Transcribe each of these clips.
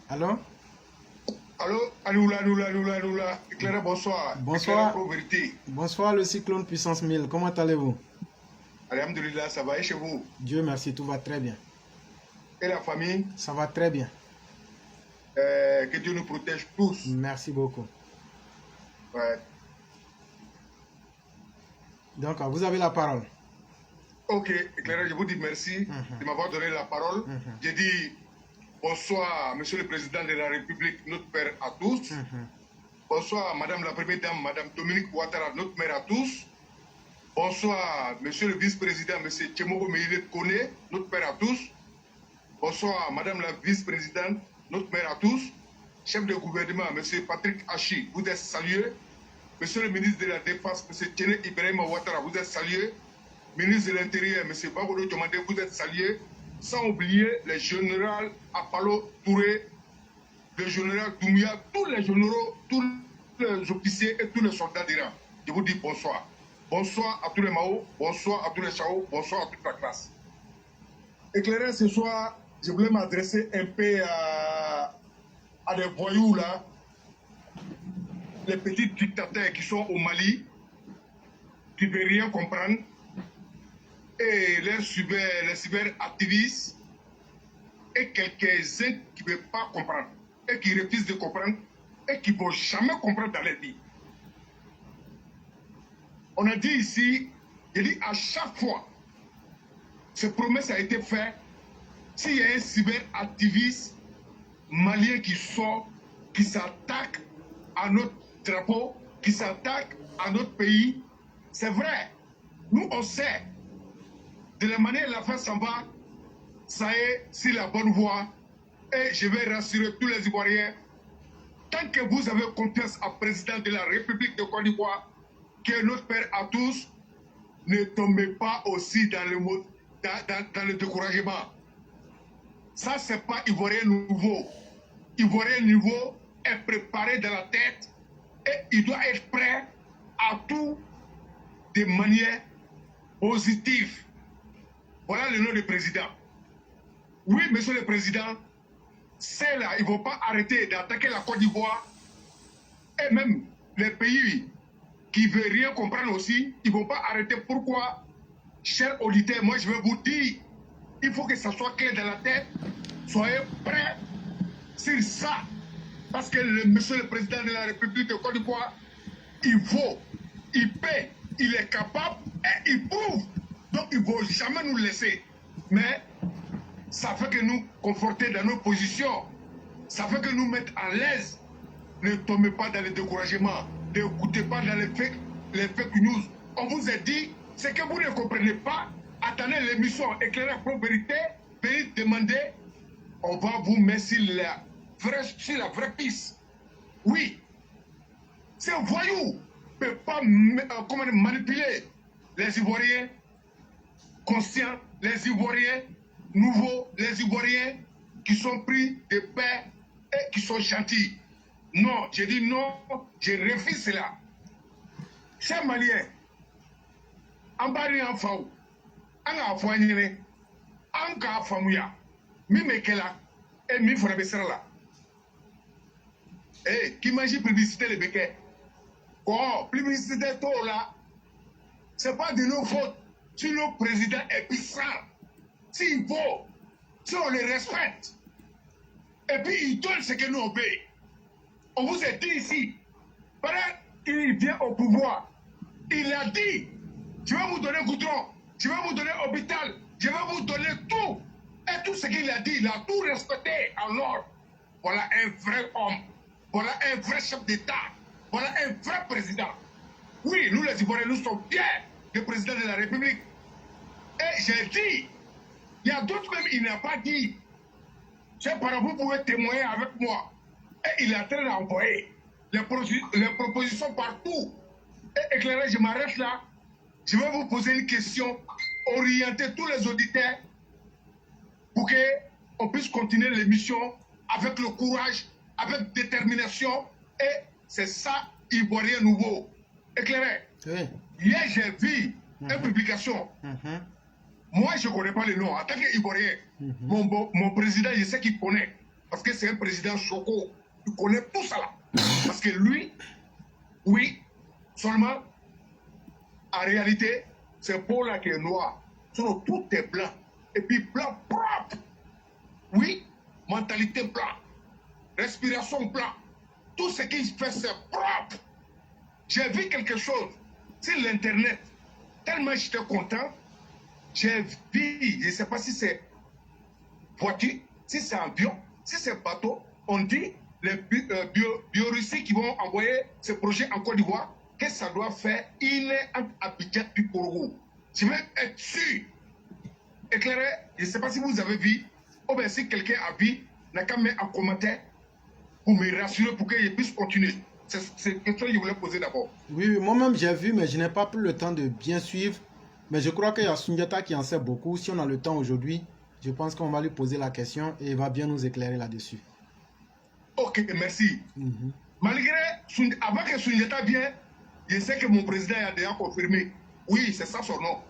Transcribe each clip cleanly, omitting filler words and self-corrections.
Allô? Allô, Aloula. Éclairé, bonsoir. Bonsoir. Éclairé, vérité. Bonsoir, le cyclone puissance 1000. Comment allez-vous? Alhamdulillah, ça va et chez vous? Dieu merci, tout va très bien. Et la famille? Ça va très bien. Que Dieu nous protège tous. Merci beaucoup. Ouais. Donc, vous avez la parole. Ok, Éclairé, je vous dis merci de m'avoir donné la parole. J'ai dit bonsoir, Monsieur le Président de la République, notre père à tous. Bonsoir, Madame la Première Dame, Madame Dominique Ouattara, notre mère à tous. Bonsoir, Monsieur le Vice-président, Monsieur Tchemogo Meïle Kone, notre père à tous. Bonsoir, Madame la Vice-présidente, notre mère à tous. Chef de gouvernement, Monsieur Patrick Hachi, vous êtes salué. Monsieur le ministre de la Défense, Monsieur Tchéné Ibrahim Ouattara, vous êtes salué. Ministre de l'Intérieur, Monsieur Bagodo Diomandé, vous êtes salué. Sans oublier le général Apalo Touré, le général Doumbia, tous les généraux, tous les officiers et tous les soldats d'Iran. Je vous dis bonsoir. Bonsoir à tous les Mao, bonsoir à tous les Chao, bonsoir à toute la classe. Éclairé, ce soir, je voulais m'adresser un peu à des voyous là, les petits dictateurs qui sont au Mali, qui ne veulent rien comprendre, et les cyberactivistes, et quelques-uns qui ne veulent pas comprendre, et qui refusent de comprendre, et qui ne vont jamais comprendre dans leur vie. On a dit ici, je dis à chaque fois, cette promesse a été faite, s'il y a un cyberactiviste malien qui sort, qui s'attaque à notre drapeau, qui s'attaque à notre pays, c'est vrai, nous on sait, de la manière dont la fin s'en va, ça est, c'est la bonne voie, et je vais rassurer tous les Ivoiriens, tant que vous avez confiance au président de la République de Côte d'Ivoire, qui est notre père à tous, ne tombez pas aussi dans le découragement. Ça, c'est pas Ivoirien nouveau. Ivoirien nouveau est préparé dans la tête et il doit être prêt à tout de manière positive. Voilà le nom du président. Oui, monsieur le président, c'est là, ils ne vont pas arrêter d'attaquer la Côte d'Ivoire et même les pays qui ne veulent rien comprendre aussi, ils ne vont pas arrêter. Pourquoi, chers auditeurs, moi je vais vous dire, il faut que ça soit clair dans la tête. Soyez prêts sur ça. Parce que monsieur le président de la République de Côte d'Ivoire, il vaut, il paie, il est capable et il prouve. Donc il ne va jamais nous laisser. Mais ça fait que nous conforter dans nos positions. Ça fait que nous mettre à l'aise. Ne tombez pas dans le découragement. N'écoutez pas dans les fake news. On vous a dit, c'est que vous ne comprenez pas. Attendez l'émission Éclairé pour vérité. Venez demander. On va vous mettre sur la vraie piste. Oui. Ces voyous ne peuvent pas manipuler les Ivoiriens conscients, les Ivoiriens nouveaux, les Ivoiriens qui sont pris de paix et qui sont gentils. Non, je dis non, je refuse cela. Chers Maliens, en bari en faou, en afouanine, en ka famouya, mi mekela, et mi fona besera. Eh, qui mange publicité le béquet? Oh, publicité tout là, c'est pas de nos fautes. Si le président est puissant, s'il vaut, si on le respecte, et puis il donne ce que nous obéissons. On vous a dit ici, pendant qu'il vient au pouvoir, il a dit, je vais vous donner goudron, je vais vous donner hôpital, je vais vous donner tout. Et tout ce qu'il a dit, il a tout respecté. Alors, voilà un vrai homme, voilà un vrai chef d'État, voilà un vrai président. Oui, nous les Ivoiriens, nous sommes fiers du président de la République. Et j'ai dit, il y a d'autres même, il n'a pas dit. C'est par vous pouvez témoigner avec moi. Et il est en train d'envoyer les propositions partout. Et éclairé, je m'arrête là. Je vais vous poser une question, orienter tous les auditeurs pour qu'on puisse continuer l'émission avec le courage, avec détermination. Et c'est ça, Ivoirien nouveau. Éclairé. Oui. Hier, j'ai vu une publication Moi, je ne connais pas le nom. En tant qu'Ivoirien, mon président, je sais qu'il connaît. Parce que c'est un président choco. Il connaît tout ça là. Parce que lui, oui, seulement, en réalité, c'est Paul là qui est noir. Sinon, tout est blanc. Et puis blanc propre. Oui, mentalité blanc. Respiration blanc. Tout ce qu'il fait, c'est propre. J'ai vu quelque chose sur l'Internet. Tellement j'étais content. J'ai vu, je ne sais pas si c'est voiture, si c'est avion, si c'est bateau. On dit les Biélorusses qui vont envoyer ce projet en Côte d'Ivoire, que ça doit faire une entre Abidjan et Porogo. Je veux être sûr. Éclairé, je ne sais pas si vous avez vu, ou bien si quelqu'un a vu, n'a qu'à mettre en commentaire pour me rassurer pour que je puisse continuer. C'est une question que je voulais poser d'abord. Oui, moi-même j'ai vu, mais je n'ai pas pris le temps de bien suivre. Mais je crois qu'il y a Sundiata qui en sait beaucoup. Si on a le temps aujourd'hui, je pense qu'on va lui poser la question et il va bien nous éclairer là-dessus. Ok, merci. Malgré, avant que Sundiata vienne, je sais que mon président a déjà confirmé. Oui, c'est ça son nom.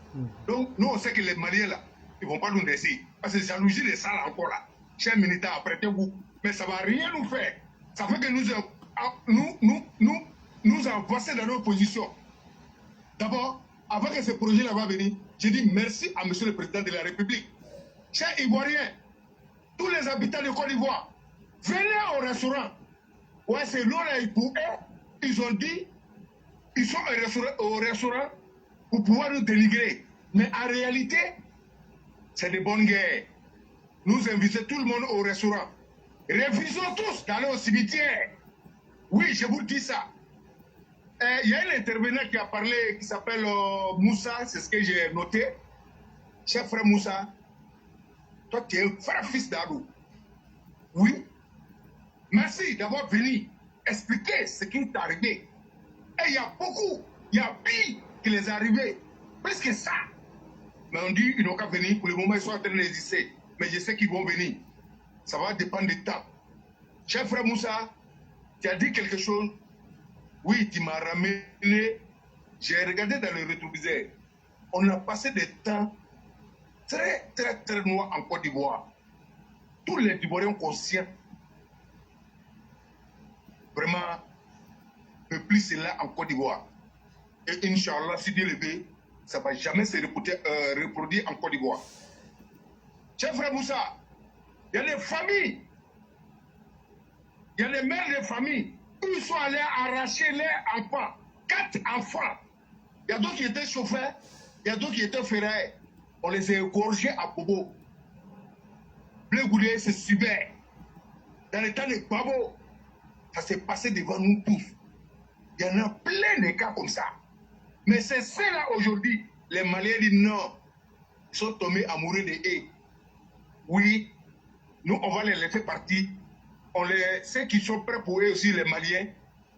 Donc, nous, on sait que les Maliens, là, ils ne vont pas nous laisser. Parce que jalousie les salles encore là. Chers militaires, apprêtez-vous. Mais ça ne va rien nous faire. Ça fait que nous avançons dans nos positions. D'abord, avant que ce projet-là va venir, je dis merci à Monsieur le Président de la République. Chers Ivoiriens, tous les habitants de Côte d'Ivoire, venez au restaurant. Ouais, c'est l'eau là, pour eux, ils ont dit, ils sont au restaurant pour pouvoir nous dénigrer. Mais en réalité, c'est de bonnes guerres. Nous invitons tout le monde au restaurant. Refusons tous d'aller au cimetière. Oui, je vous dis ça. Il y a un intervenant qui a parlé, qui s'appelle Moussa, c'est ce que j'ai noté. Cher frère Moussa, toi tu es un frère fils d'Adou. Oui. Merci d'avoir venu expliquer ce qui est arrivé. Et il y a beaucoup, il y a pire qui les est arrivé. Plus que ça. Mais on dit qu'ils n'ont qu'à venir. Pour le moment, ils sont en train d'exister. Mais je sais qu'ils vont venir. Ça va dépendre du temps. Cher frère Moussa, tu as dit quelque chose. Oui, tu m'as ramené. J'ai regardé dans le rétroviseur. On a passé des temps très, très, très noirs en Côte d'Ivoire. Tous les Ivoiriens conscients. Vraiment, peuple cela en Côte d'Ivoire. Et Inch'Allah, si Dieu le veut, ça ne va jamais se reproduire en Côte d'Ivoire. Cher frère Moussa, il y a des familles, il y a des mères de famille, ils sont allés arracher leurs enfants, 4 enfants. Il y a d'autres qui étaient chauffeurs, il y a d'autres qui étaient ferrailleurs. On les a égorgés à Bobo. Blé Goulé, c'est super. Dans le temps de Babo, ça s'est passé devant nous tous. Il y en a plein de cas comme ça. Mais c'est cela aujourd'hui. Les Maliens disent non. Ils sont tombés amoureux de eux. Oui, nous, on va les laisser partir. Ceux qui sont prêts pour eux aussi, les Maliens,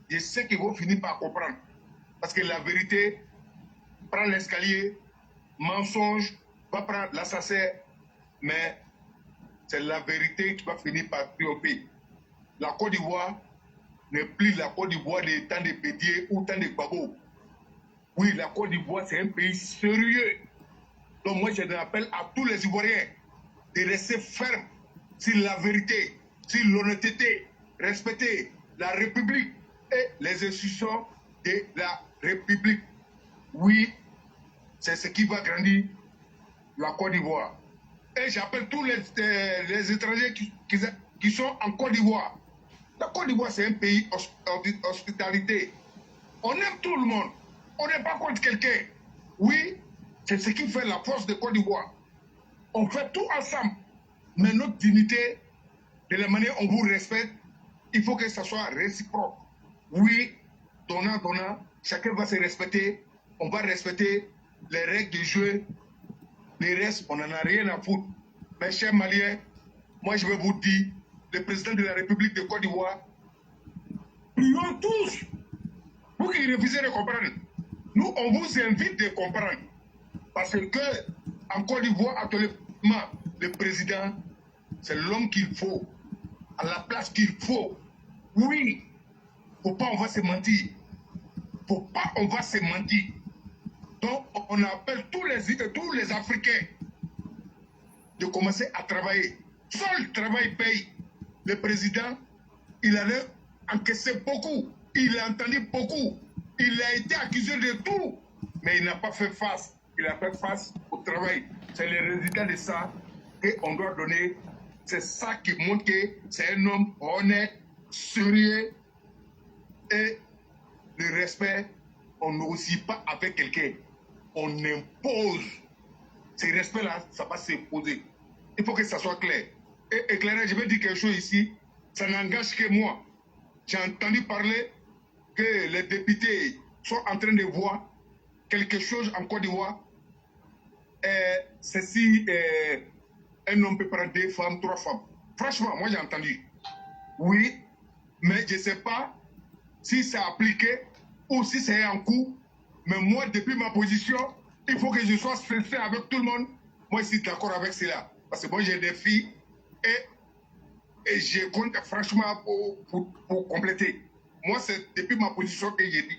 je sais qu'ils vont finir par comprendre. Parce que la vérité prend l'escalier, mensonge va prendre l'assassin, mais c'est la vérité qui va finir par triompher. La Côte d'Ivoire n'est plus la Côte d'Ivoire des temps de Bédier ou temps de Babo. Oui, la Côte d'Ivoire, c'est un pays sérieux. Donc moi, je rappelle à tous les Ivoiriens de rester fermes sur la vérité, sur l'honnêteté, respecter la République et les institutions de la République. Oui, c'est ce qui va grandir la Côte d'Ivoire. Et j'appelle tous les étrangers qui sont en Côte d'Ivoire. La Côte d'Ivoire, c'est un pays hospitalité. On aime tout le monde. On n'est pas contre quelqu'un. Oui, c'est ce qui fait la force de Côte d'Ivoire. On fait tout ensemble. Mais notre dignité, de la manière dont on vous respecte, il faut que ça soit réciproque. Oui, donnant, chacun va se respecter. On va respecter les règles du jeu. Les restes, on n'en a rien à foutre. Mes chers Maliens, moi je vais vous dire, le président de la République de Côte d'Ivoire, prions tous. Vous qui refusez de comprendre, nous on vous invite de comprendre. Parce que en Côte d'Ivoire, actuellement, le président, c'est l'homme qu'il faut, à la place qu'il faut. Oui, faut pas on va se mentir. Faut pas on va se mentir. Donc on appelle tous les Africains de commencer à travailler. Seul le travail paye. Le président, il allait encaisser beaucoup. Il a entendu beaucoup. Il a été accusé de tout. Mais il n'a pas fait face. Il a fait face au travail. C'est le résultat de ça qu'on doit donner. C'est ça qui montre que c'est un homme honnête, sérieux et le respect. On n'oscille pas avec quelqu'un. On impose. Ce respect-là, ça va s'imposer. Il faut que ça soit clair. Et éclairé, je vais dire quelque chose ici. Ça n'engage que moi. J'ai entendu parler que les députés sont en train de voir quelque chose en Côte d'Ivoire. C'est si un homme peut prendre 2 femmes, 3 femmes. Franchement, moi j'ai entendu. Oui, mais je ne sais pas si c'est appliqué ou si c'est en cours. Mais moi, depuis ma position, il faut que je sois sincère avec tout le monde. Moi, je suis d'accord avec cela. Parce que moi, j'ai des filles et je compte franchement pour compléter. Moi, c'est depuis ma position que j'ai dit.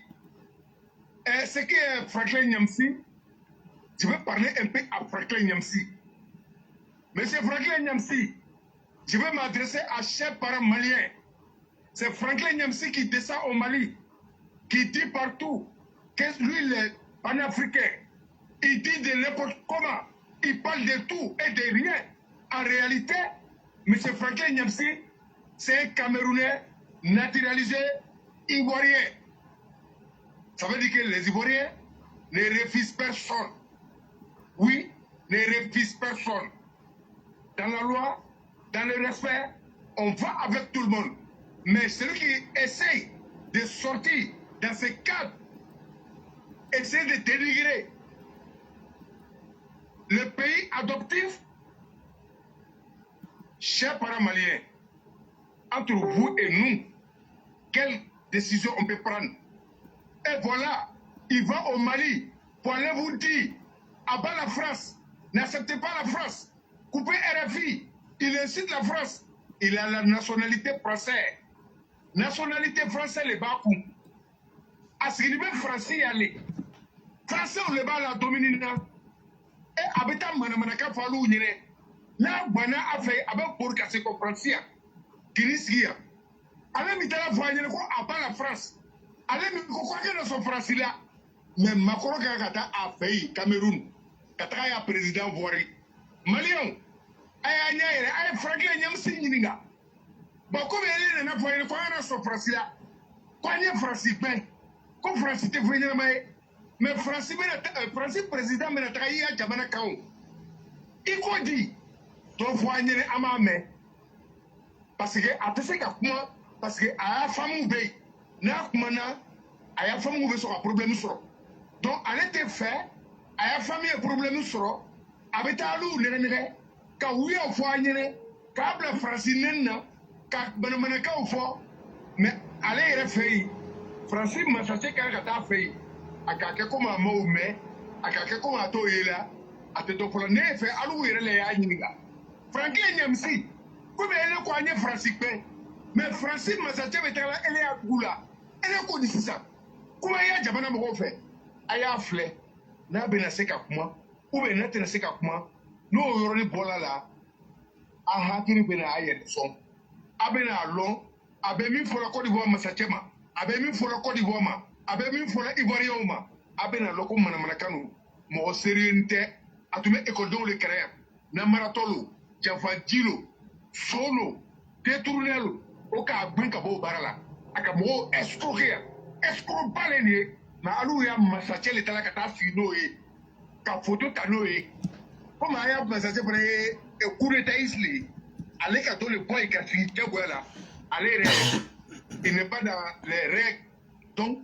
Ce qui est Franklin Nyamsi, je vais parler un peu à Franklin Nyamsi. Monsieur Franklin Nyamsi, je vais m'adresser à chers parents maliens. C'est Franklin Nyamsi qui descend au Mali, qui dit partout que lui, il est panafricain. Il dit de n'importe comment. Il parle de tout et de rien. En réalité, M. Franklin Nyamsi, c'est un Camerounais naturalisé ivoirien. Ça veut dire que les Ivoiriens ne refusent personne. Oui, ne refusent personne. Dans la loi, dans le respect, on va avec tout le monde. Mais celui qui essaye de sortir dans ce cadre, essaye de dénigrer le pays adoptif, chers parents maliens, entre vous et nous, quelle décision on peut prendre? Et voilà, il va au Mali pour aller vous dire, abat la France, n'acceptez pas la France, coupez RFI, il incite la France, il a la nationalité française. Nationalité française, les Bakou. À ce qu'il veut français aller. Français, on les bat la Dominina. Et habitant Manamanaka Falou, là, Bana a fait avec pour casser compréhension. Kiniskia. Allez, mitala voyez quoi abat la France. Allez, mais quoi que dans son français là. Mais Macron Gagata a fait Cameroun. Kataya président Voiri. Malion. Aïe, Franklin Nyamsi Nininga. Bon, comme elle est là, voyez quoi dans son français là. Quoi n'est français ben. Comme français te voyez mais français président mais trahi à Jamana Kaon. Il quoi dit. Donc voyez à ma main. Parce que à ce que parce que à la femme ou bé. Na kumana à la femme ou bé sur un problème sur. Donc elle était fait à la famille un problème sur. Avec ta loup nene ka oui au voyez ka bla français nena ka banamanaka au fond mais allez refait français masaché ka ta fait akake comme un mot mais akake comme un toyela à te pour ne fait alou yere le ya nyinga Franklin Nyamsi comme elle ko anye français mais français masaché betala elle ya gula elle ko dit ça comment ya jabana mo fait aya flé na benase ka kuma ou be na tenase ka kuma no yoro ni bola la a hakiri bena ayen son abena long abe mi fola Côte d'Ivoire masachema abe mi fola Côte d'Ivoire ma abe mi fola Ivoirien ma abena loko manamana kanu mo seriente atume école de le créer na maratolo javadilo solo détournelo o ka gbenka bo barala aka mo escroquer baleni na alu ya masachele talaka ta fino e ka photo tanoe comme aya masache pour e coup d'état isli allez quand le boy qui a fini là allez il n'est pas dans les règles donc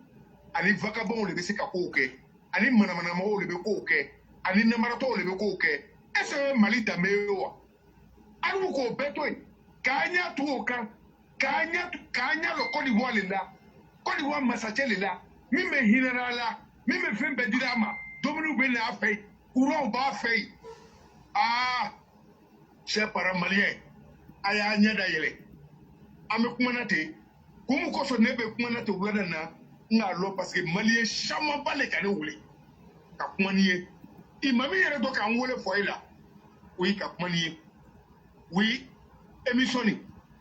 allez vagabond le bese ka ko ke allez manamana mo le be ko ke allez namarato le be ko ke est-ce mali damewa alu ko beto kanya tuoka kanya le Côte d'Ivoire là Côte d'Ivoire masache là mime hinara là mime fembe dirama dominu be na fait courant ba fait ah chers parents maliens aya nyada yele ame kumanate kumu ko so nebe kumanate wulada na nga lo parce que malien chama ba le kane wule ka kumaniye imami yere do ka wole foila oui, oui, émission,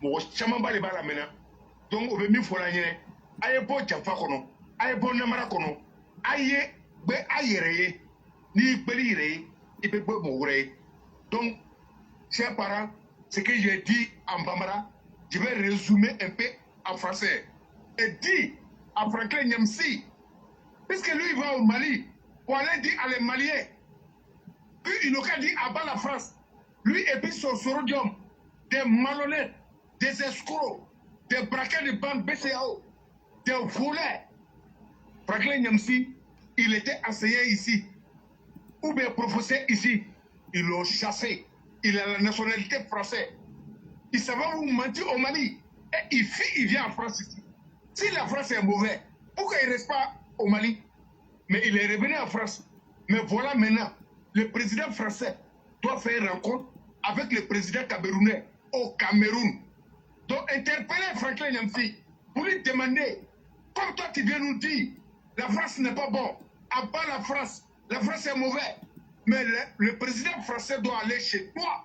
moi, chaman bali bala mena. Donc, on veut mieux faire la nienne. Aïe, bon, jafa kono. Aïe, bon, namara kono. Aïe, be aïe, ni beli ré, et be mouré. Donc, chers parents, ce que j'ai dit en bambara, je vais résumer un peu en français. Et dit à Franklin Nyamsi, puisque lui, il va au Mali, pour aller dire à les Maliens, puis il n'a qu'à dire à bas la France, lui et puis son sorodium, des malhonnêtes, des escrocs, des braquets de banque BCAO, des voleurs. Franklin Nyamsi, il était enseignant ici, ou bien professeur ici. Ils l'ont chassé. Il a la nationalité française. Il savait où mentir au Mali. Et il vient en France ici. Si la France est mauvaise, pourquoi il ne reste pas au Mali? Mais il est revenu en France. Mais voilà maintenant, le président français doit faire une rencontre avec le président camerounais au Cameroun. Donc interpeller Franklin Nyamsi pour lui demander, comme toi tu viens nous dire, la France n'est pas bon, abat la France est mauvaise. Mais le président français doit aller chez toi.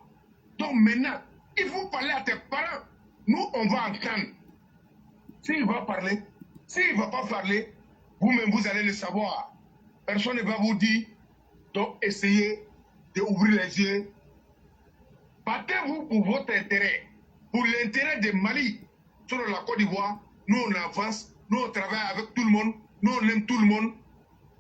Donc maintenant, il faut parler à tes parents. Nous, on va entendre. S'il va parler, s'il ne va pas parler, vous-même, vous allez le savoir. Personne ne va vous dire. Donc, essayez d'ouvrir les yeux. Battez-vous pour votre intérêt, pour l'intérêt de Mali. Sur la Côte d'Ivoire, nous, on avance, nous, on travaille avec tout le monde, nous, on aime tout le monde.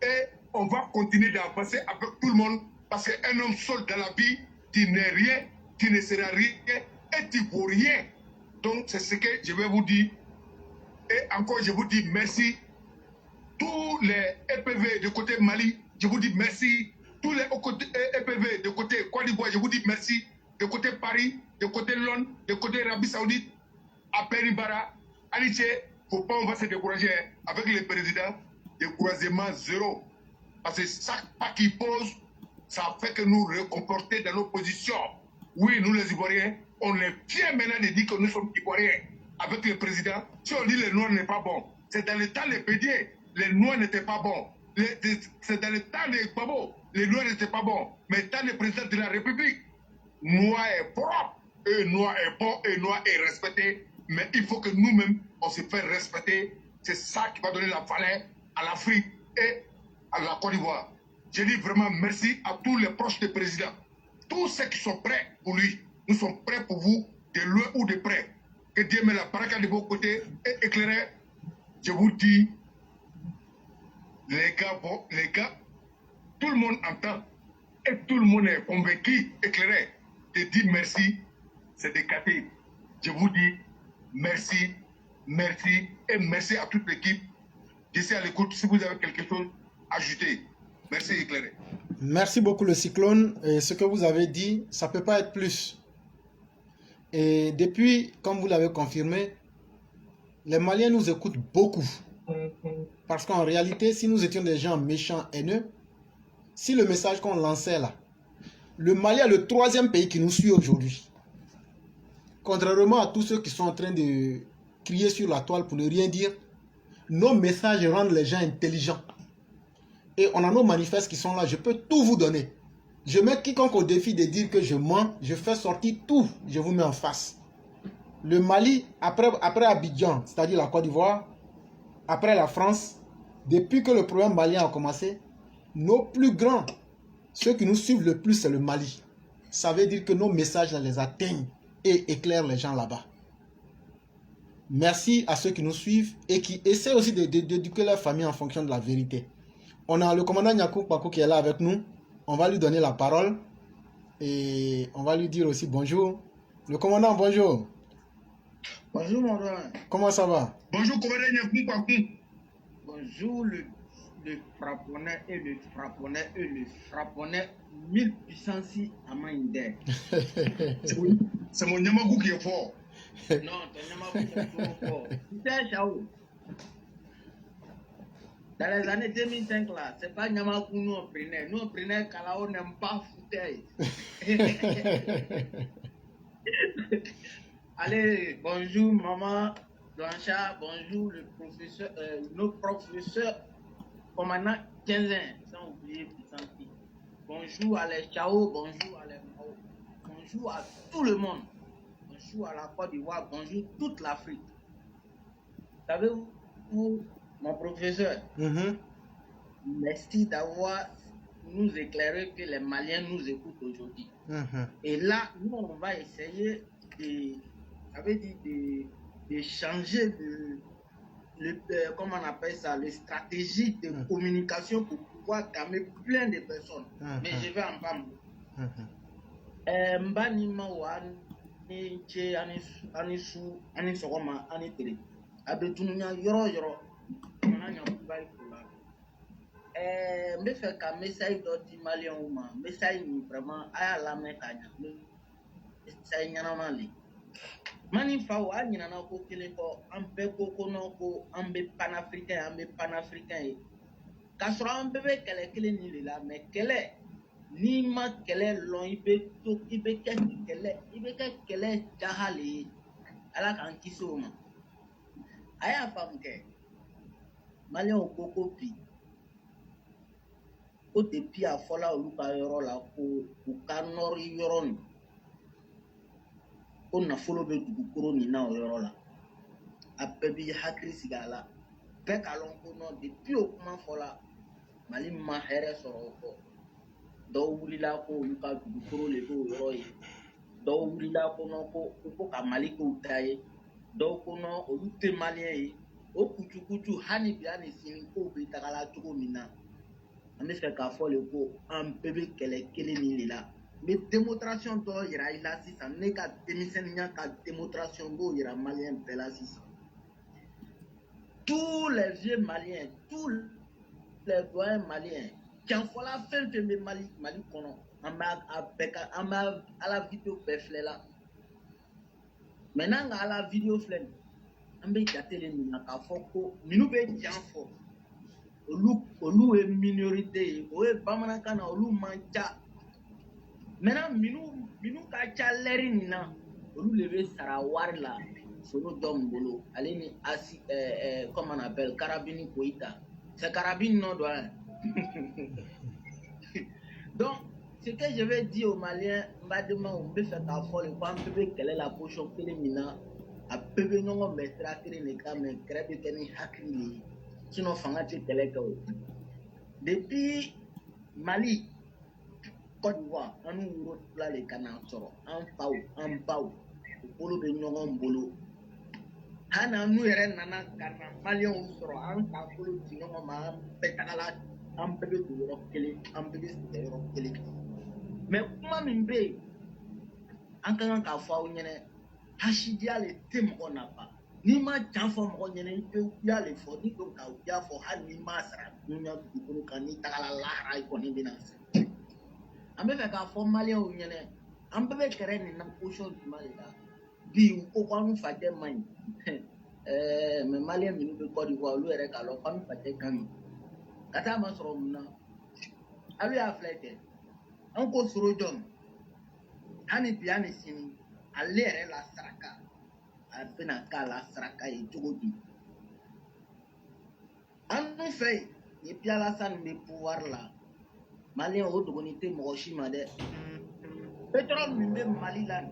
Et on va continuer d'avancer avec tout le monde. Parce qu'un homme seul dans la vie, tu n'es rien, tu ne seras rien et tu ne vaux rien. Donc, c'est ce que je vais vous dire. Et encore, je vous dis merci. Tous les EPV de côté Mali, je vous dis merci. Tous les EPV de côté Côte d'Ivoire, je vous dis merci. De côté Paris, de côté Londres, de côté Arabie Saoudite, à Peribara, Alice, il ne faut pas on va se décourager avec le président. Découragement zéro. Parce que chaque pas qu'il pose, ça fait que nous recomporter dans nos positions. Oui, nous les Ivoiriens, on est fiers maintenant de dire que nous sommes Ivoiriens. Avec le président, si on dit le noir n'est pas bon, c'est dans le temps les pédiers, les noirs n'étaient pas bons. C'est dans le temps des babos, les noirs n'étaient pas bons. Mais dans le président de la République, noir est propre, et noir est bon, et noir est respecté. Mais il faut que nous-mêmes, on se fasse respecter. C'est ça qui va donner la valeur à l'Afrique et à la Côte d'Ivoire. Je dis vraiment merci à tous les proches du président. Tous ceux qui sont prêts pour lui, nous sommes prêts pour vous, de loin ou de près. Que Dieu met la baraka de vos côtés et éclairez. Je vous dis, les gars, tout le monde entend et tout le monde est convaincu, éclairé. De dire merci, c'est décaté. Je vous dis merci, merci et merci à toute l'équipe. Je suis à l'écoute si vous avez quelque chose à ajouter. Merci, éclairé. Merci beaucoup, le cyclone. Et ce que vous avez dit, ça ne peut pas être plus. Et depuis, comme vous l'avez confirmé, les Maliens nous écoutent beaucoup. Parce qu'en réalité, si nous étions des gens méchants, haineux, si le message qu'on lançait là, le Mali est le 3e pays qui nous suit aujourd'hui. Contrairement à tous ceux qui sont en train de crier sur la toile pour ne rien dire, nos messages rendent les gens intelligents. Et on a nos manifestes qui sont là, je peux tout vous donner. Je mets quiconque au défi de dire que je mens, je fais sortir tout, je vous mets en face. Le Mali, après Abidjan, c'est-à-dire la Côte d'Ivoire, après la France, depuis que le problème malien a commencé, nos plus grands, ceux qui nous suivent le plus, c'est le Mali. Ça veut dire que nos messages les atteignent et éclairent les gens là-bas. Merci à ceux qui nous suivent et qui essaient aussi d'éduquer leur famille en fonction de la vérité. On a le commandant Nyakou Pakou qui est là avec nous. On va lui donner la parole et on va lui dire aussi bonjour. Le commandant, bonjour. Bonjour, mon roi. Comment ça va? Bonjour, commandant Nyakou Pakou. Bonjour, le frapponnais et le frapponnais et le frapponnais 1000 puissance à Maïndé. C'est mon Nyamagou qui est fort. Non, ton Nyamagou est fort. C'est Chao. Dans les années 2005, là, c'est pas Nyamagou nous on prenait. Nous on prenait Kalao n'aime pas fauteuil. Allez, bonjour maman Blanchard, bonjour le professeur, nos professeurs, commandant 15 ans, sans oublier Pissanti. Bonjour à les Chao, bonjour à les Mao. bonjour à tout le monde. Bonjour à la Côte d'Ivoire, bonjour toute l'Afrique. Savez-vous, mon professeur, merci d'avoir nous éclairé que les Maliens nous écoutent aujourd'hui. Et là, nous, on va essayer de changer comment on appelle ça, les stratégies de communication pour pouvoir calmer plein de personnes. Mais je vais en parler. Mbanima wa ni che ani sogoma ani tere abetununya yoro mananya kubai kula me fait ka message d'oti malien ou ma message ni vraiment aya la me kanya message nyana mali mani fa wa nyina na ko kele ko ambe ko kono ko ambe panafricain ka soro ambe be kele ni la me kele ni ma kele lon ibe kele jahali ala kan kiso ma aya fam ke malien o koko pi o te pi a fola oluka yoro la ko ka nori yoro ni o na folo be dugukoro ni na yoro la apebi hakri sigala pe kalon ko no depuis o kuma fola mali ma here soro ko dɔw wulila ko olu ka dugukolo le b'o yɔrɔ ye dɔw wulila kɔnɔ ko ka mali kow ta ye dɔw kɔnɔ olu tɛ maliyɛn ye o kucukucu hali bi ani sini kow bɛ tagala cogo min na an bɛ fɛ k'a fɔ le ko an bɛɛ bɛ kɛlɛ kelen min de la n bɛ démonstration dɔ yira i la sisan ne ka denmisɛnninya ka démonstration b'o yira maliyɛn bɛɛ la sisan tous les vieux maliens tous les doyens maliens Tiens, voilà, fin de Mali kono. On m'a à la vidéo perflé là. Maintenant, à la vidéo flemme. On m'a gâté les mines à Foko. Minou be tiens fort. Olu est minorité. Oe Bamanakana, Olu mancha. Maintenant, minou kacha leri nina. Olu levé Sarawar là. Solo Dombolo. Allez, ni assi, comment on appelle, Carabini Koïta. C'est Carabine non doit. Donc, ce que je vais dire aux Maliens, on peut faire ta folle, on peut quelle est la potion que les minants, à peu de non mettre à créer les cas, mais créer des hakili. Sinon, fangati quelle depuis Mali, Côte d'Ivoire, on nous roule là les canards, en pau, au polo de non bolo. Hana nous eren nana karna Maliens ou soro, en polo de non ma pétala. An bɛɛ bɛ don yɔrɔ kelen an bɛɛ bɛ sigi yɔrɔ kelen mais kuma min bɛ yen an ka kan k'a fɔ aw ɲɛna hasidiya le tɛ mɔgɔ nafa n'i ma jan fɔ mɔgɔ ɲɛna i bɛ wuya le fɔ n'i ko ka wuya fɔ hali n'i ma sara dunuya dugukolo kan n'i tagala lahara i kɔni bɛna se an bɛ fɛ k'a fɔ maliyɛnw ɲɛna an bɛɛ bɛ kɛrɛ nin na position jumɛn de la bi u ko k'an fajɛ man ɲi mais maliyɛn minnu bɛ Côte d'Ivoire olu yɛrɛ k'a dɔn k'an fajɛ ka ɲi kata ma sɔrɔ mun na alu y'a filɛ kɛ an ko soro jɔn hali bi ani sini ale yɛrɛ la saraka a bɛna k'a la saraka ye cogo di an dun fɛ yen ni Pierre Alassane bɛ pouvoir la maliyɛn o dogoni tɛ mɔgɔ si ma dɛ pétrole min bɛ Mali la nin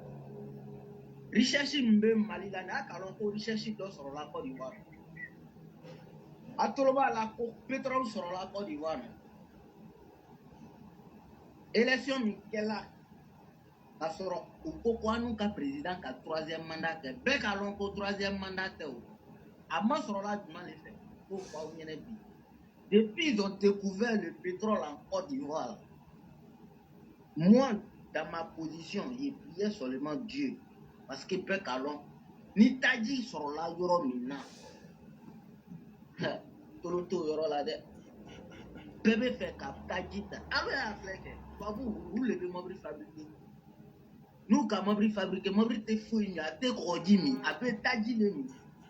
richesse min bɛ Mali la nin a k'a dɔn ko richesse dɔ sɔrɔla Côte d'Ivoire a toloba la ko pétrole sɔrɔla Côte d'Ivoire élection min kɛla ka sɔrɔ u ko ko an n'u ka président ka troisième mandat kɛ bɛɛ k'a dɔn ko troisième mandat tɛ o a ma sɔrɔla jumɛn de fɛ k'o fɔ aw ɲɛna bi depuis ils ont découvert le pétrole en Côte d'Ivoire moi dans ma position j'ai prié seulement Dieu parce que bɛɛ k'a dɔn ni taji sɔrɔla yɔrɔ min na tolon t'o yɔrɔ la dɛ bɛɛ bɛ fɛ ka taji ta aw y'a filɛ kɛ tubabu olu le bɛ mobili fabriquer n'u ka mobili fabriquer mobili tɛ foyi ɲɛ a tɛ kɔgɔji min a bɛ taji le min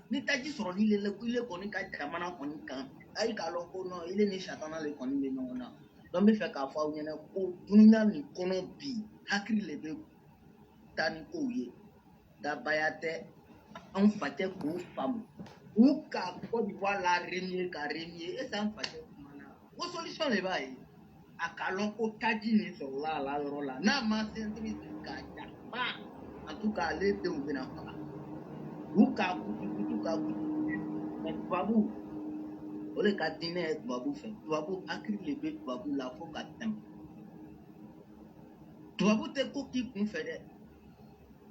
ni taji sɔrɔli le ile kɔni ka jamana kɔni kan ayi k'a dɔn ko non ile ni satana le kɔni bɛ ɲɔgɔn na donc n bɛ fɛ k'a fɔ aw ɲɛna ko dunuya nin kɔnɔ bi hakili le bɛ taa ni kow ye dabaya tɛ anw fa tɛ k'o faamu u ka Côte d'Ivoire la renier ka renier et ça en fait o solution le b'a ye a k'a dɔn ko taji nin sɔrɔla a la yɔrɔ la n'a ma centre k'a ja En tout cas, les deux ou bien pas. Ou ka kutu ka kutu. Mais babou, on les ka dîner babou fait. Babou akri le bébé babou la faut ka tem. Babou te ko qui qu'on fait de.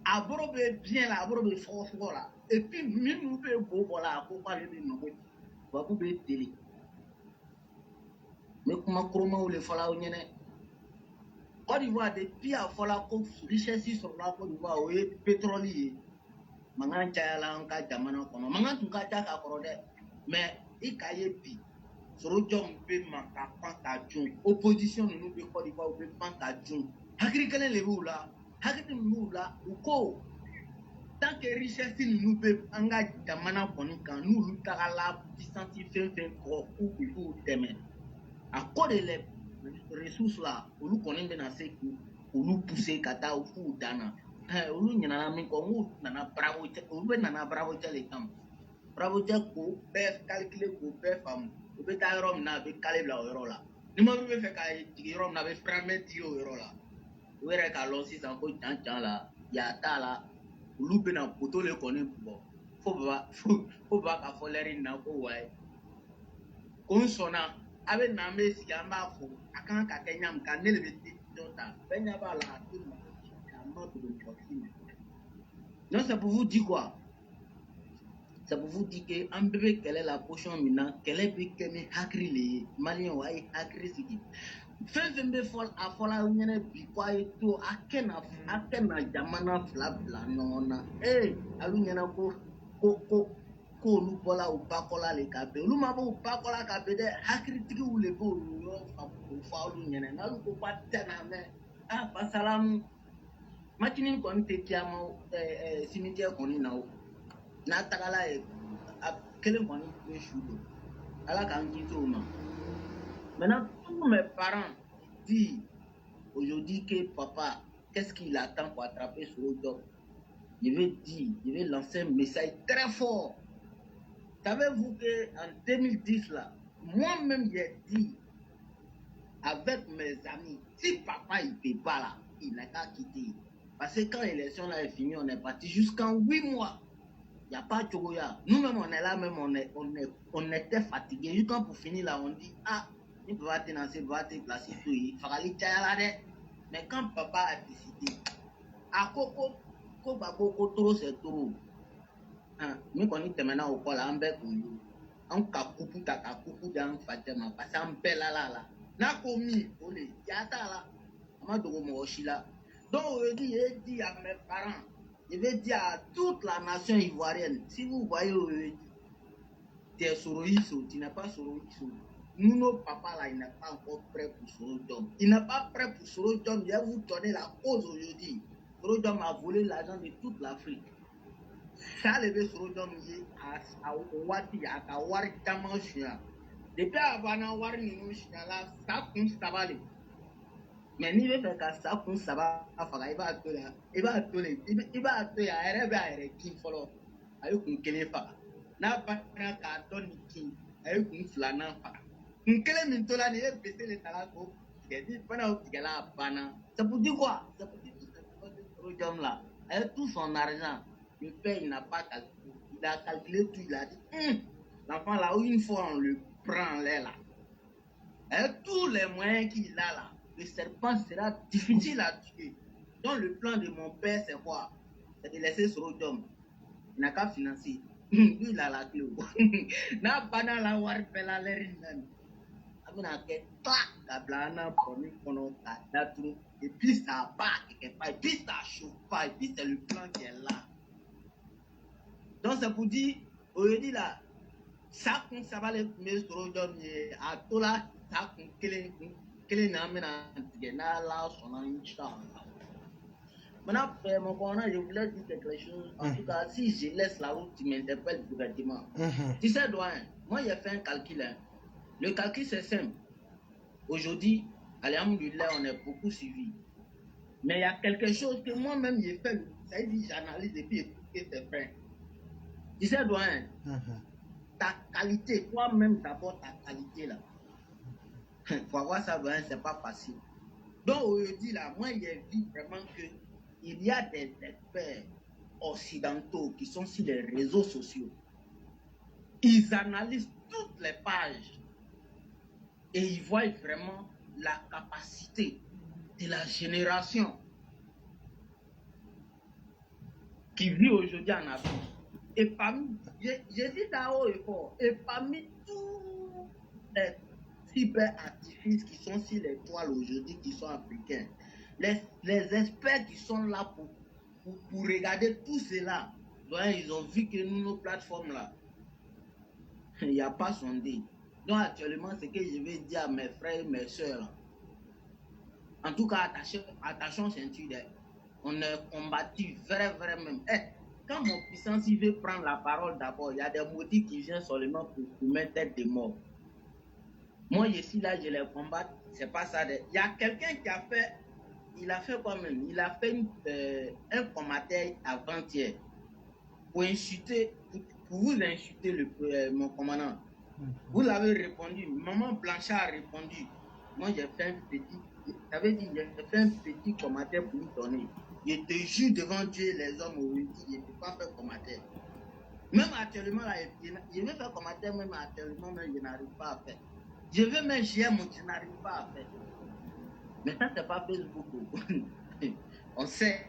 Abro be bien là, abro be fort là. Et puis même nous be beau voilà, faut pas le non. Babou be télé. Mais comment chroma ou le fala ou nyene. Côte d'Ivoire depuis à fala ko richesse sur la Côte d'Ivoire o pétrolier. Mangan cayala an ka jamana kɔnɔ mangan tun ka ca ka kɔrɔ dɛ mais i ka ye bi sorojɔnw bɛ man ka pan ka dun opposition ninnu bɛ Côte d'Ivoire u bɛ pan ka dun hakili kelen de b'u la hakili min b'u la u ko tant que richesse ninnu bɛ an ka jamana kɔni kan n'olu tagala puissance fɛn fɛn kɔ k'u b'u dɛmɛ a ko de les ressources la olu kɔni bɛna se k'olu pousser ka taa f'u dan na. Olu ɲinana min kɔ n'u nana bravo cɛ olu bɛ nana bravo cɛ le kama bravo cɛ ko bɛɛ calculer k'o bɛɛ faamu u bɛ taa yɔrɔ min na a bɛ kale bila o yɔrɔ la ni mɔbili bɛ fɛ ka jigin yɔrɔ min na a bɛ firamɛ digi o yɔrɔ la u yɛrɛ k'a lɔn sisan ko can la yaa t'a la olu bɛna poto le kɔni bɔ fo baba ka fɔ lɛri na ko wayi ko n sɔnna a bɛ na an bɛ sigi an b'a fɔ a kan ka kɛ ɲamu kan ne de bɛ décision ta bɛɛ ɲɛ b'a la a tɛ ma. Non, c'est pour vous dire quoi? C'est pour vous dire que en bébé quelle est la potion maintenant, quelle est bébé qui hakri les Maliens ou aïe hakri siki. Fais fol a fola unyene bi kwa eto akena jamana flabla nona. Alu nyena ko lu bola ou bakola le kabe. Lu mabo ou bakola kabe de hakri tiki ou le bo ou fa lu nyene. Na lu ko patena me pasalam. Machine kɔni tɛ kiyama cimetière kɔni na o n'a tagala ye a kelen kɔni bɛ su don ala k'an kisi o ma maintenant tous mes parents disent aujourd'hui que papa qu'est-ce qu'il attend pour attraper ce job je vais lancer un message très fort. Savez-vous que en 2010 là moi-même j'ai dit avec mes amis si papa il peut pas là il n'a qu'à quitter. Parce que quand l'élection là est finie, on est parti jusqu'en 8 mois. Il n'y a pas de chocolat. Nous-mêmes, on est là, même on était fatigués. Jusqu'à pour finir là, on dit, il peut pas te lancer, il peut pas te placer tout. Il faut aller là. Mais quand papa a décidé, à Coco trop, c'est trop. Nous connaissons maintenant au col, on bec on kakupu dans Fatima, parce qu'on paie là. N'a commis, on est, yata là. On m'a dit, là. Donc, je dis à mes parents, je vais dire à toute la nation ivoirienne, si vous voyez tu es Soroïso, tu n'es pas Soroïso. Nous, nos papas là, il n'est pas encore prêt pour Sorodom. Il n'est pas prêt pour Sorodom. Je vais vous donner la cause aujourd'hui. Sorodom a volé l'argent de toute l'Afrique. Ça, le Sorodom, à Ouati, à Kawari, Tamanchia. Depuis avant Wari, nous, là, ça compte, ça va aller. Mais ni bɛ fɛ ka sa kun saba faga i b'a to la i b'a to a yɛrɛ bɛ a yɛrɛ kin fɔlɔ a ye kun kelen faga n'a banna k'a dɔn nin kin a ye kun filanan faga kun kelen min tola nin ye bese de ta la k'o tigɛ ni fana o tigɛla a banna c'est pour dire quoi c'est pour dire que ce homme là a eu tout son argent le père il n'a pas calculé il a calculé tout il a dit l'enfant là une fois on le prend en l'air là avec tous les moyens qu'il a là le serpent sera difficile à tuer. Donc le plan de mon père, c'est quoi? C'est de laisser Sorodom. Il n'a qu'à financer. Lui, il a la clé. N'a pas dans la war pela l'erinane. Amina ke clac, la blana promis qu'on a datou. Et puis ça bat quelque part. Et puis ça chauffe pas. Et puis c'est le plan qui est là. Donc c'est pour dire, aujourd'hui là, ça va les mettre Sorodom à tout là, ça kele Maintenant, mon corona, je voulais dire quelque chose. En tout cas, si je laisse la route, tu m'interpelles directement. Tu sais, doyen, moi, j'ai fait un calcul. Le calcul, c'est simple. Aujourd'hui, alhamdoulilah, on est beaucoup suivi. Mais il y a quelque chose que moi-même, j'ai fait. Ça veut dire, j'analyse et puis écouter tes frères. Tu sais, doyen, ta qualité, toi-même, d'abord, ta qualité, là. Pour avoir ça, c'est pas facile. Donc, aujourd'hui, là, moi, j'ai vu vraiment que il y a des experts occidentaux qui sont sur les réseaux sociaux. Ils analysent toutes les pages et ils voient vraiment la capacité de la génération qui vit aujourd'hui en Afrique. Et parmi, je dis ça haut et fort, et parmi tous les cyberartifices qui sont sur les toiles aujourd'hui, qui sont africains, les experts qui sont là pour regarder tout cela, donc, ils ont vu que nous, nos plateformes là, il n'y a pas sondé. Donc actuellement, ce que je vais dire à mes frères et mes soeurs, en tout cas, attachons ceinture. On est combattu, vrai même. Quand mon puissance il veut prendre la parole d'abord, il y a des motifs qui viennent seulement pour mettre tête de mort. Moi, je suis là, je les combatte, c'est pas ça. Il y a quelqu'un qui a fait, il a fait quoi même? Il a fait un commentaire avant-hier pour insulter, pour vous insulter mon commandant. Vous avez répondu, Maman Blanchard a répondu. Moi, j'ai fait un petit, ça veut dire, j'ai fait un petit commentaire pour lui donner. Je te jure devant Dieu, les hommes aujourd'hui, je ne peux pas faire commentaire. Même actuellement, là, je vais faire commentaire, même actuellement, mais je n'arrive pas à faire. Je veux même GM, je n'arrive pas à faire. Mais ça, c'est pas Facebook. On sait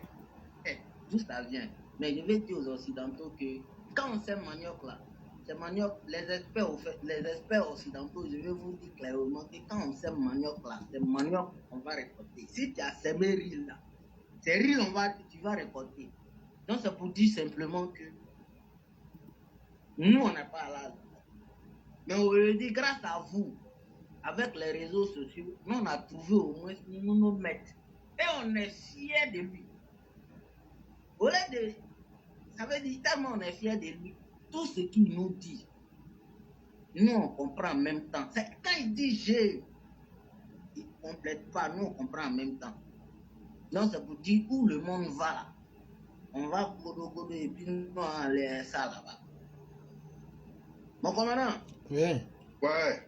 d'où ça vient. Mais je vais dire aux Occidentaux que quand on sème manioc là, c'est manioc, les experts occidentaux, je vais vous dire clairement que quand on sème manioc là, c'est manioc qu'on va récolter. Si tu as semé riz là, c'est riz tu vas récolter. Donc c'est pour dire simplement que nous, on n'est pas là. Mais on veut dire grâce à vous, avec les réseaux sociaux, nous on a trouvé au moins nos maîtres. Et on est fiers de lui. Au lieu de, ça veut dire tellement on est fiers de lui, tout ce qu'il nous dit, nous on comprend en même temps. Quand il dit j'ai, il ne complète pas, nous on comprend en même temps. Donc c'est pour dire où le monde va là. On va godo et puis nous on aller ça là-bas. Mon commandant. Oui. Ouais.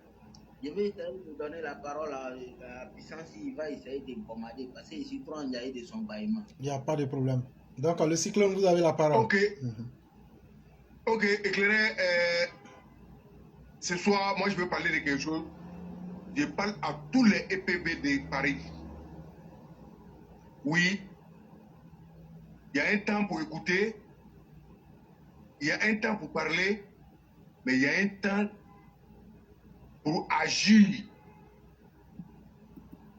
Je vais essayer de donner la parole à la puissance, il va essayer de me commander parce qu'il est trop enjaillé de son bâillement. Il n'y a pas de problème. Donc, le cyclone, vous avez la parole. Ok. Ok, éclairé. Ce soir, moi, je veux parler de quelque chose. Je parle à tous les EPV de Paris. Oui, il y a un temps pour écouter, il y a un temps pour parler, mais il y a un temps pour agir.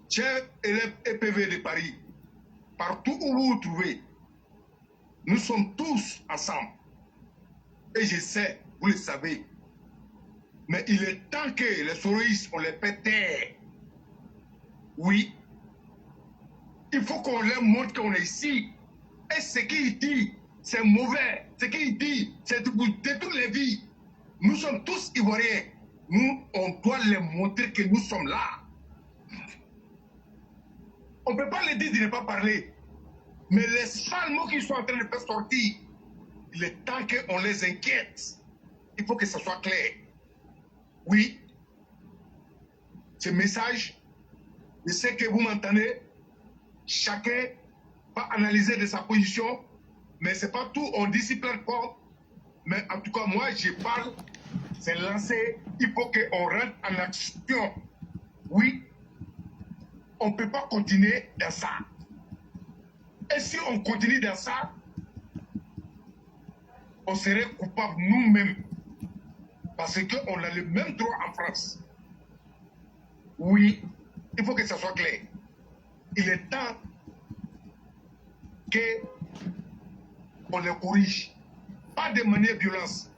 Chers élèves EPV de Paris, partout où vous vous trouvez, nous sommes tous ensemble. Et je sais, vous le savez. Mais il est temps que les soroïstes, on les pète. Oui. Il faut qu'on leur montre qu'on est ici. Et ce qu'il dit, c'est mauvais. Ce qu'il dit, c'est pour détruire les vies. Nous sommes tous Ivoiriens. Nous, on doit leur montrer que nous sommes là. On ne peut pas les dire de ne pas parler. Mais les sales mots qu'ils sont en train de faire sortir, il est temps qu'on les inquiète. Il faut que ça soit clair. Oui, ce message, je sais que vous m'entendez. Chacun va analyser de sa position, mais ce n'est pas tout, on discipline pas. Mais en tout cas, moi, je parle, c'est lancé, il faut qu'on rentre en action. Oui, on ne peut pas continuer dans ça. Et si on continue dans ça, on serait coupable nous-mêmes. Parce qu'on a le même droit en France. Oui, il faut que ça soit clair. Il est temps qu'on les corrige. Pas de manière violence.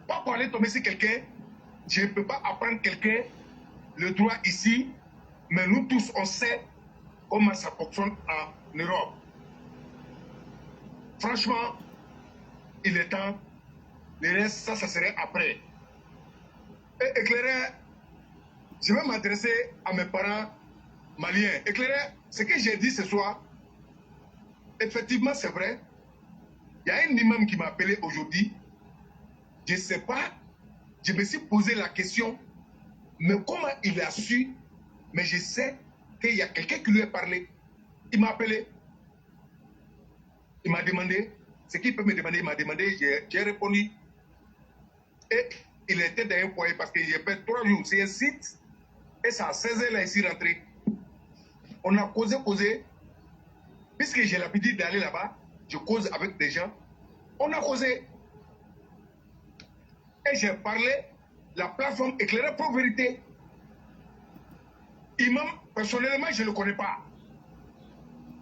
Pas pour aller tomber sur quelqu'un. Je ne peux pas apprendre quelqu'un le droit ici, mais nous tous, on sait comment ça fonctionne en Europe. Franchement, il est temps. Le reste, ça serait après. Et éclairé, je vais m'adresser à mes parents maliens. Éclairé, ce que j'ai dit ce soir, effectivement, c'est vrai. Il y a un imam qui m'a appelé aujourd'hui. Je ne sais pas, je me suis posé la question, mais comment il a su, mais je sais qu'il y a quelqu'un qui lui a parlé. Il m'a appelé. Il m'a demandé, ce qu'il peut me demander, il m'a demandé, j'ai répondu. Et il était dans un foyer parce que j'ai fait 3 jours. C'est un site. Et c'est à 16h là, ici rentré. On a causé. Puisque j'ai l'habitude d'aller là-bas, je cause avec des gens. On a causé. Et j'ai parlé, la plateforme éclairée pour vérité. Imam, personnellement, je ne le connais pas.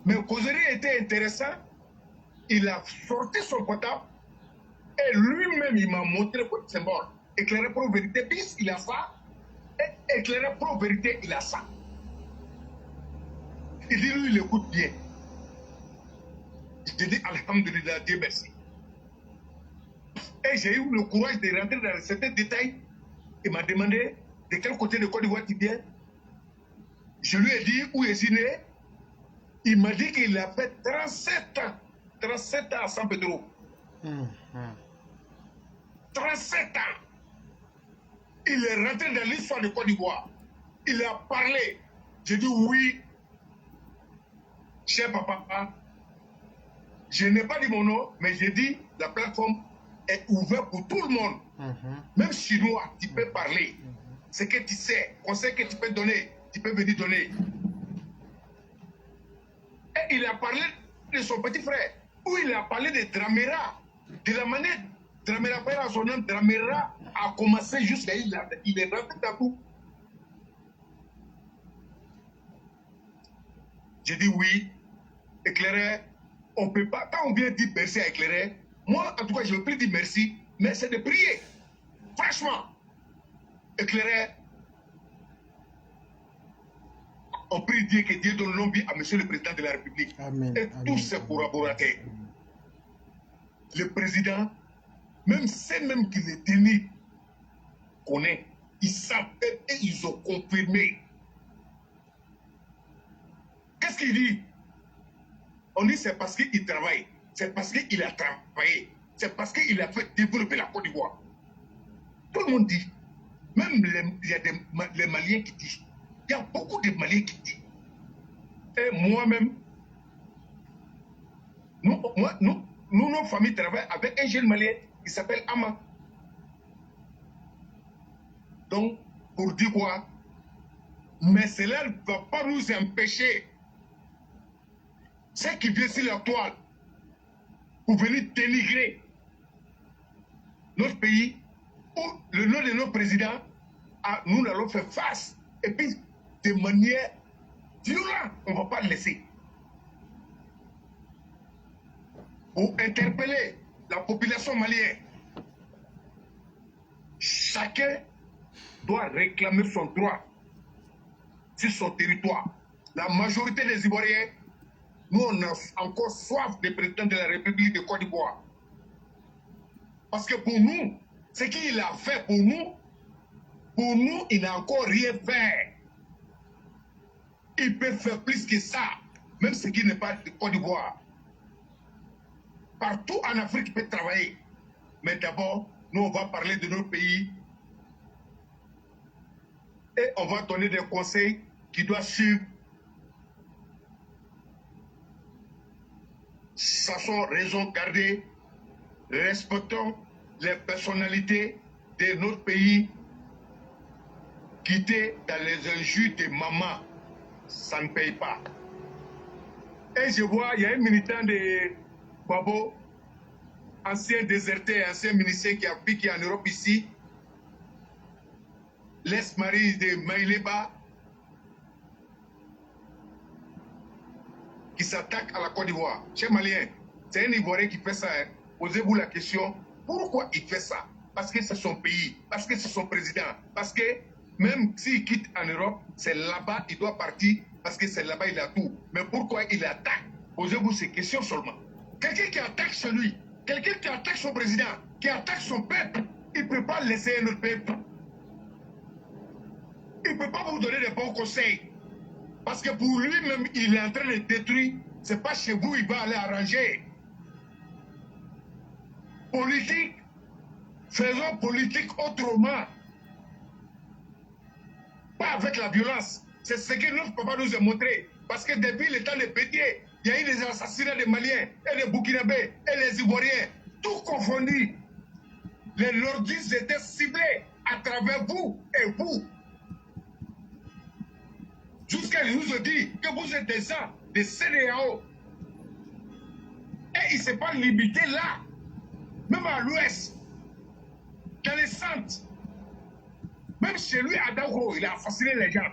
Mais le causerie était intéressant. Il a sorti son portable et lui-même, il m'a montré le symbole. Éclairé pour vérité, bis, il a ça. Et éclairé pour vérité, il a ça. Il dit, lui, il écoute bien. Je dis, Alhamdulillah, Dieu merci. Et j'ai eu le courage de rentrer dans certains détails. Il m'a demandé de quel côté de Côte d'Ivoire il vient. Je lui ai dit où est-il né. Il m'a dit qu'il a fait 37 ans. 37 ans à San Pedro. 37 ans. Il est rentré dans l'histoire de Côte d'Ivoire. Il a parlé. J'ai dit oui, cher papa. Je n'ai pas dit mon nom, mais j'ai dit la plateforme est ouverte pour tout le monde. Même chinois, tu peux parler. Ce que tu sais, conseil que tu peux donner, tu peux venir donner. Et il a parlé de son petit frère, où il a parlé de Dramera, de la manière Dramera, père à son nom, Dramera a commencé jusqu'à il est rentré dans tout. J'ai dit oui, éclairé, on ne peut pas, quand on vient dire merci à éclairé, moi en tout cas je ne veux plus dire merci, mais c'est de prier. Franchement, éclairé, on prie Dieu que Dieu donne longue vie à monsieur le président de la République. Amen, et tous ses collaborateurs. Le président, même c'est même que les tenus connaissent, ils savent et ils ont confirmé. Qu'est-ce qu'il dit? On dit c'est parce qu'il travaille, c'est parce qu'il a travaillé, c'est parce qu'il a fait développer la Côte d'Ivoire. Tout le monde dit, même il y a les Maliens qui disent, il y a beaucoup de Maliens qui disent. Et moi-même, nous, nos familles travaillent avec un jeune Malien qui s'appelle Ama. Donc, pour dire quoi? Mais cela ne va pas nous empêcher, ceux qui viennent sur la toile, pour venir dénigrer notre pays, ou le nom de nos présidents, nous allons faire face. Et puis, de manière violente, on ne va pas le laisser. Pour interpeller la population malienne, chacun doit réclamer son droit sur son territoire. La majorité des Ivoiriens, nous on a encore soif des présidents de la République de Côte d'Ivoire. Parce que pour nous, ce qu'il a fait pour nous, il n'a encore rien fait. Il peut faire plus que ça, même ce qui n'est pas de Côte d'Ivoire. Partout en Afrique, il peut travailler. Mais d'abord, nous, on va parler de notre pays et on va donner des conseils qui doivent suivre. Façon, raison gardée, respectons les personnalités de notre pays qui étaient dans les injures de maman. Ça ne paye pas. Et je vois, il y a un militant de Babo, ancien déserteur, ancien ministère qui a piqué en Europe ici, l'ex-mari de Maïleba, qui s'attaque à la Côte d'Ivoire. Chez Malien, c'est un Ivoirien qui fait ça. Hein. Posez-vous la question, pourquoi il fait ça? Parce que c'est son pays, parce que c'est son président, parce que même s'il quitte en Europe, c'est là-bas, il doit partir, parce que c'est là-bas, il a tout. Mais pourquoi il attaque? Posez-vous ces questions seulement. Quelqu'un qui attaque celui, quelqu'un qui attaque son président, qui attaque son peuple, il ne peut pas laisser un autre peuple. Il ne peut pas vous donner des bons conseils. Parce que pour lui-même, il est en train de détruire. Ce n'est pas chez vous, il va aller arranger. Politique, faisons politique autrement. Pas avec la violence. C'est ce que notre papa nous a montré. Parce que depuis le temps de Bédier, Il y a eu des assassinats des Maliens et des Burkinabés et les Ivoiriens, tout confondu. Les nordistes étaient ciblés à travers vous et vous. Jusqu'à nous a dit que vous êtes des gens de CEDEAO. Et il ne s'est pas limité là. Même à l'ouest, dans les centres. Même chez lui, à Dago, il a assassiné les gens.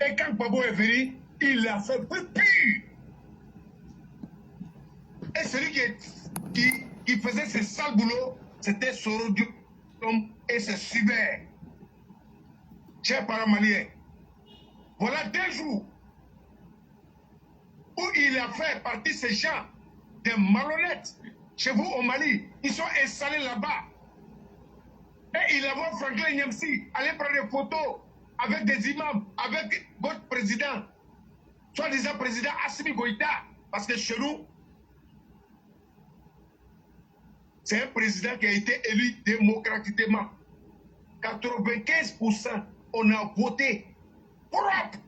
Et quand Babo est venu, il a fait plus pire. Et celui qui faisait ce sale boulot, c'était Soro Diom et ses cyber. Chers parents maliens, voilà 2 jours où il a fait partie ces gens, des malhonnêtes, chez vous au Mali. Ils sont installés là-bas. Et il a vu Franklin Nyamsi aller prendre des photos avec des imams, avec votre président, soi-disant président Assimi Goïta. Parce que chez nous, c'est un président qui a été élu démocratiquement. 95%, on a voté propre.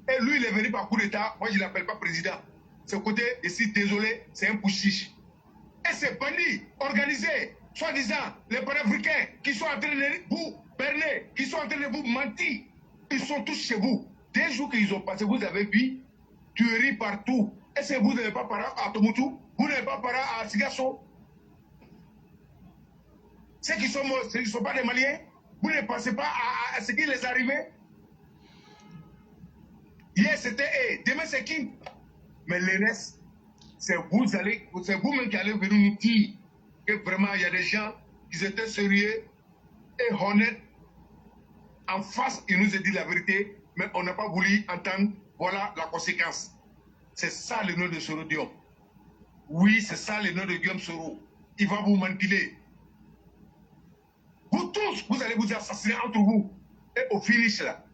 Et lui, il est venu par coup d'État. Moi, je ne l'appelle pas président. Ce côté, ici, désolé, c'est un pouchiche. Et ces bandits organisés, soi-disant, les panafricains, qui sont en train de vous berner, qui sont en train de vous mentir, ils sont tous chez vous. 2 jours qu'ils ont passé, vous avez vu tuerie partout. Est-ce que vous n'avez pas parlé à Tomutu? Vous n'avez pas parlé à Sigasso? Ceux qui sont morts, ce ne sont pas des Maliens? Vous ne pensez pas à ce qui les arrivait? Hier c'était eux, demain c'est qui? Mais le reste, c'est vous-même qui allez venir nous dire que vraiment il y a des gens qui étaient sérieux et honnêtes. En face, ils nous ont dit la vérité, mais on n'a pas voulu entendre. Voilà la conséquence. C'est ça le nom de Soro Diom. Oui, c'est ça le nom de Guillaume Soro. Il va vous manipuler. Vous tous, vous allez vous assassiner entre vous. Et au finish là,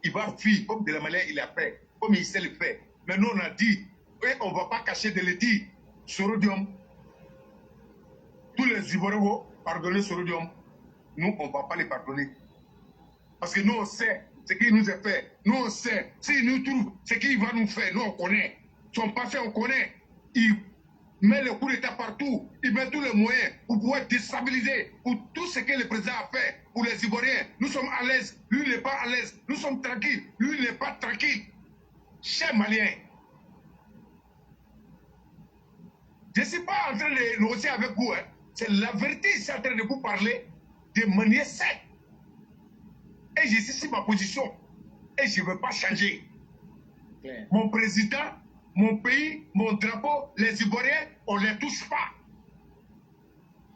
il va fuir comme de la manière il a fait, comme il sait le faire. Mais nous on a dit, et on ne va pas cacher de le dire. Soro Diom, tous les Ivoiriens vont pardonner Soro Diom. Nous, on ne va pas les pardonner. Parce que nous, on sait ce qu'il nous a fait. Nous, on sait. S'il nous trouve, ce qu'il va nous faire, nous, on connaît. Son passé, on connaît. Il met le coup d'État partout. Il met tous les moyens pour pouvoir déstabiliser pour tout ce que le président a fait pour les Ivoiriens. Nous sommes à l'aise. Lui, il n'est pas à l'aise. Nous sommes tranquilles. Lui, il n'est pas tranquille. Chers Maliens, je ne suis pas en train de négocier avec vous. Hein. C'est la vérité, je suis en train de vous parler de manière sec. Et je suis sur ma position. Et je ne veux pas changer. Claire. Mon président, mon pays, mon drapeau, les Ivoiriens, on ne les touche pas.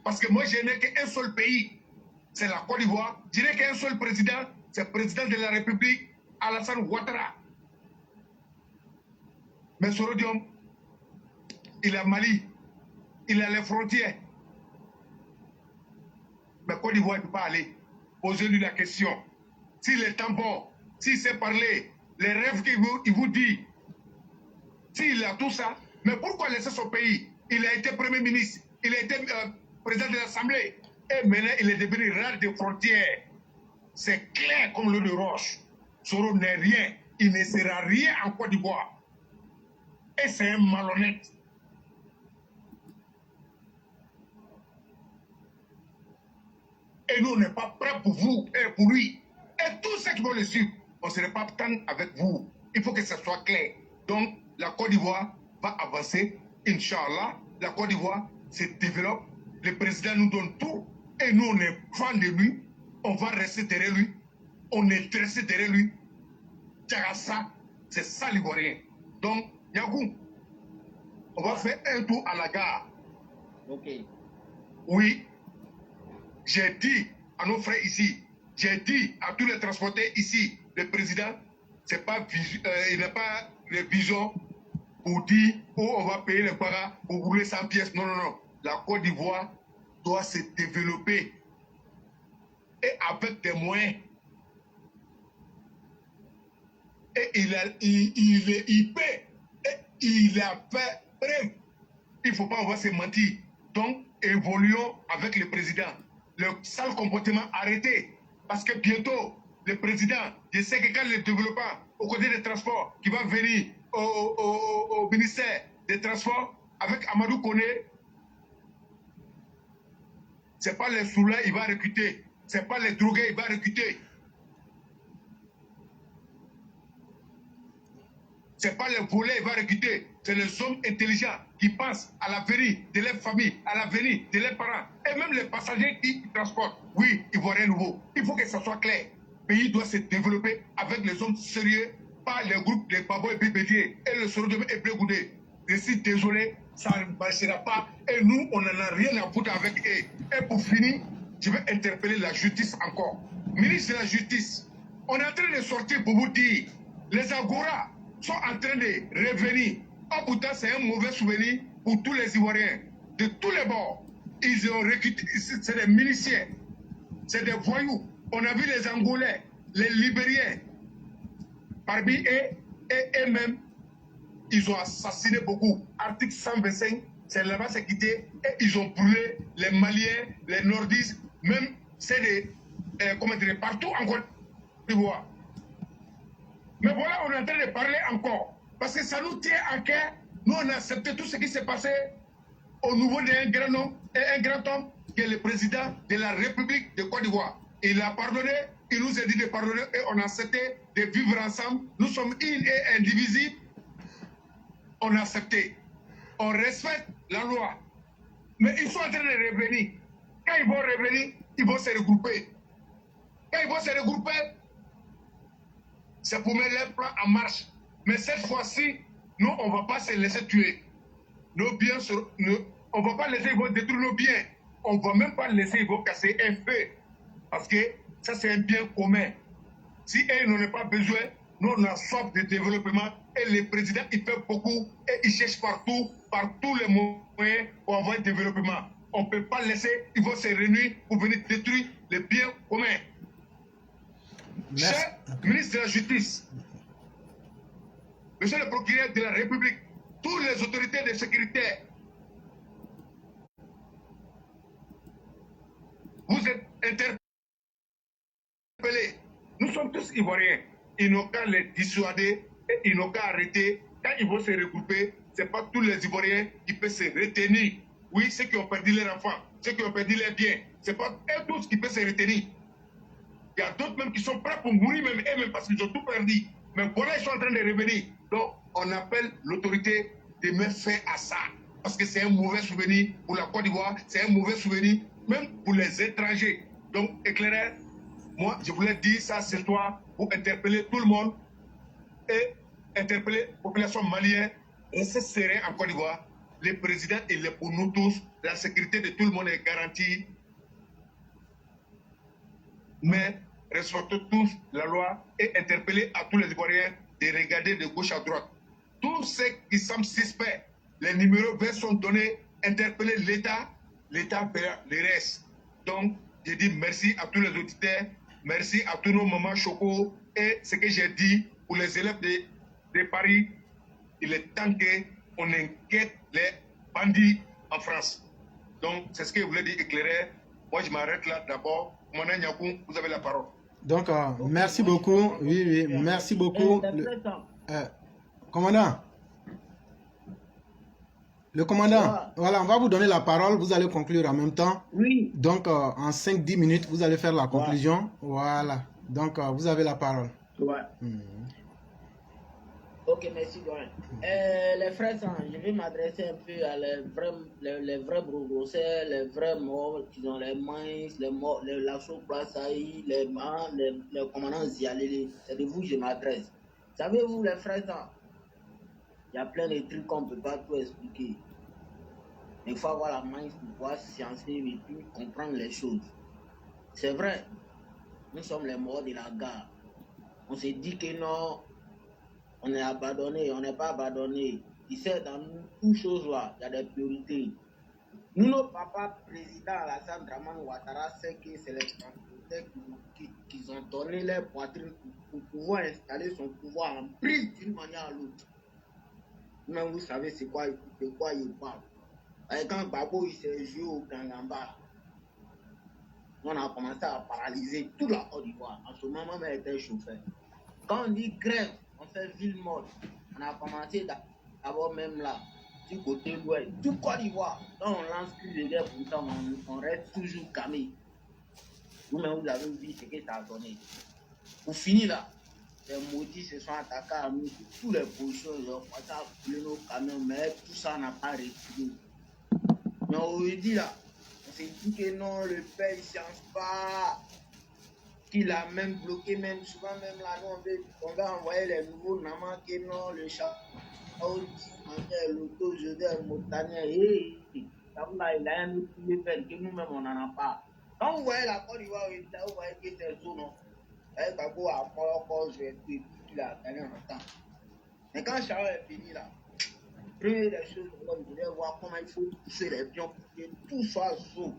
Parce que moi, je n'ai qu'un seul pays, c'est la Côte d'Ivoire. Je n'ai qu'un seul président, c'est le président de la République, Alassane Ouattara. Mais Soro Diom, il a Mali, il a les frontières. Mais Côte d'Ivoire, il ne peut pas aller. Posez-lui la question. S'il est temps bon, s'il sait parler, les rêves qu'il vous dit, s'il a tout ça, mais pourquoi laisser son pays? Il a été Premier ministre, il a été président de l'Assemblée, et maintenant il est devenu rare des frontières. C'est clair comme l'eau de roche. Soro n'est rien, il ne sera rien en Côte d'Ivoire. Et c'est un malhonnête. Et nous, on n'est pas prêts pour vous et pour lui. Et tous ceux qui vont le suivre, on ne serait pas tant avec vous. Il faut que ça soit clair. Donc, la Côte d'Ivoire va avancer. Inch'Allah, la Côte d'Ivoire se développe. Le président nous donne tout. Et nous, on est fans de lui. On va rester derrière lui. On est dressé derrière lui. Tchagassa, c'est ça l'Ivoirien. Donc, Yagou, on va faire un tour à la gare. Ok. Oui. J'ai dit à nos frères ici, j'ai dit à tous les transporteurs ici, le président, il n'a pas les visions pour dire on va payer les paras pour rouler 100 pièces. Non, non, non. La Côte d'Ivoire doit se développer et avec des moyens. Et il paie. Et il a fait preuve. Il ne faut pas, on va se mentir. Donc, évoluons avec le président. Le sale comportement, arrêtez. Parce que bientôt, le président, je sais que quand le développement, aux côtés des transports, qui va venir au ministère des Transports, avec Amadou Koné, ce n'est pas les soulats, il va recruter. Ce n'est pas les drogués, il va recruter. Ce n'est pas les volets, il va recruter. C'est les hommes intelligents qui pensent à l'avenir de leur famille, à l'avenir de leurs parents. Et même les passagers qui transportent. Oui, ils ne voient rien de nouveau. Il faut que ça soit clair. Le pays doit se développer avec les hommes sérieux, pas les groupes, les babos et bébédiers et le Sorodome et Blégoudé. Je suis désolé, ça ne marchera pas. Et nous, on n'en a rien à foutre avec eux. Et pour finir, je vais interpeller la justice encore. Ministre de la Justice, on est en train de sortir pour vous dire, les Agora sont en train de revenir. Oh, pourtant, c'est un mauvais souvenir pour tous les Ivoiriens, de tous les bords. Ils ont recruté, c'est des miliciens, c'est des voyous. On a vu les Angolais, les Libériens, parmi eux et eux-mêmes, ils ont assassiné beaucoup. Article 125, c'est là-bas, c'est quitté, et ils ont brûlé les Maliens, les Nordistes, même c'est des, comment dire, partout en Côte d'Ivoire. Mais voilà, on est en train de parler encore. Parce que ça nous tient à cœur. Nous, on a accepté tout ce qui s'est passé au niveau d'un grand homme, et un grand homme qui est le président de la République de Côte d'Ivoire. Il a pardonné, il nous a dit de pardonner et on a accepté de vivre ensemble. Nous sommes une et indivisibles. On a accepté. On respecte la loi. Mais ils sont en train de revenir. Quand ils vont revenir, ils vont se regrouper. Quand ils vont se regrouper, c'est pour mettre leur plan en marche. Mais cette fois-ci, nous, on ne va pas se laisser tuer. Nos biens, on ne va pas laisser, ils vont détruire nos biens. On ne va même pas laisser, ils vont casser un feu. Parce que ça, c'est un bien commun. Si eux n'en ont pas besoin, nous, on a soif de développement. Et le président, il fait beaucoup. Et il cherche partout, par tous les moyens pour avoir un développement. On ne peut pas laisser, ils vont se réunir pour venir détruire les biens communs. Merci. Cher ministre de la Justice, monsieur le procureur de la République, toutes les autorités de sécurité, vous êtes interpellés. Nous sommes tous Ivoiriens. Ils n'ont qu'à les dissuader et ils n'ont qu'à arrêter. Quand ils vont se regrouper, ce n'est pas tous les Ivoiriens qui peuvent se retenir. Oui, ceux qui ont perdu leurs enfants, ceux qui ont perdu leurs biens, ce n'est pas eux tous qui peuvent se retenir. Il y a d'autres même qui sont prêts pour mourir même eux-mêmes parce qu'ils ont tout perdu. Mais voilà, ils sont en train de revenir. Donc, on appelle l'autorité de mettre fin à ça. Parce que c'est un mauvais souvenir pour la Côte d'Ivoire, c'est un mauvais souvenir même pour les étrangers. Donc, éclaireur, moi, je voulais dire ça ce soir pour interpeller tout le monde et interpeller la population malienne. Restez serein en Côte d'Ivoire. Le président, il est pour nous tous. La sécurité de tout le monde est garantie. Mais respectons tous la loi et interpeller à tous les Ivoiriens de regarder de gauche à droite. Tous ceux qui semblent suspects, les numéros verts sont donnés, interpeller l'État, l'État fera le reste. Donc, je dis merci à tous les auditeurs, merci à tous nos mamans Choco et ce que j'ai dit pour les élèves de Paris, il est temps qu'on inquiète les bandits en France. Donc, c'est ce que je voulais dire éclairer. Moi, je m'arrête là d'abord. Commandant Nyakoum, vous avez la parole. Donc, merci beaucoup. Oui, merci beaucoup. Commandant. Le commandant, voilà, on va vous donner la parole. Vous allez conclure en même temps. Oui. Donc, en 5-10 minutes, vous allez faire la conclusion. Voilà. Donc, vous avez la parole. Ouais. Ok, merci, Doyen. Les frères, je vais m'adresser un peu à les vrais brogrosseurs, les vrais morts qui ont les mains, les morts, les Lasso Plasaï, les commandants Zialélé. C'est de vous que je m'adresse. Savez-vous, les frères, il y a plein de trucs qu'on ne peut pas tout expliquer. Il faut avoir la main pour pouvoir sciencer et puis comprendre les choses. C'est vrai, nous sommes les morts de la gare. On s'est dit que non. On est abandonné, on n'est pas abandonné. Tu sais, dans toutes choses là, il y a des priorités. Nous, nos papas présidents Alassane Dramane Ouattara, c'est que c'est les transporteurs qui ont donné leur poitrine pour pouvoir installer son pouvoir en prise d'une manière à l'autre. Mais vous savez c'est quoi il parle. Et quand Babo il s'est joué au Kangamba, On a commencé à paralyser toute la Côte d'Ivoire. En ce moment, on était chauffeur. Quand on dit grève, on fait ville morte. On a commencé d'abord même là, du côté ouest, tout Côte d'Ivoire. Quand on lance plus de guerre pour ça, on reste toujours camé. Vous-même, vous avez vu ce que ça a donné. Pour finir là, les maudits se sont attaqués à nous sur toutes les positions. Ils ont commencé à couler nos camions, mais tout ça n'a pas reculé. Mais on dit là, on s'est dit que non, le père, il ne change pas. Qu'il a même bloqué, même souvent, même là, on va envoyer les nouveaux namans que non, le chat, l'auto, je vais, montagnais, il a un autre que nous-mêmes, on n'en a pas. Quand vous voyez la Côte d'Ivoire, vous voyez que c'est zone, non? Elle va go à encore, je vais tout la gagner en temps. Mais quand Charo est fini là, première des choses, vous devez voir comment il faut pousser les pions pour que tout soit zone.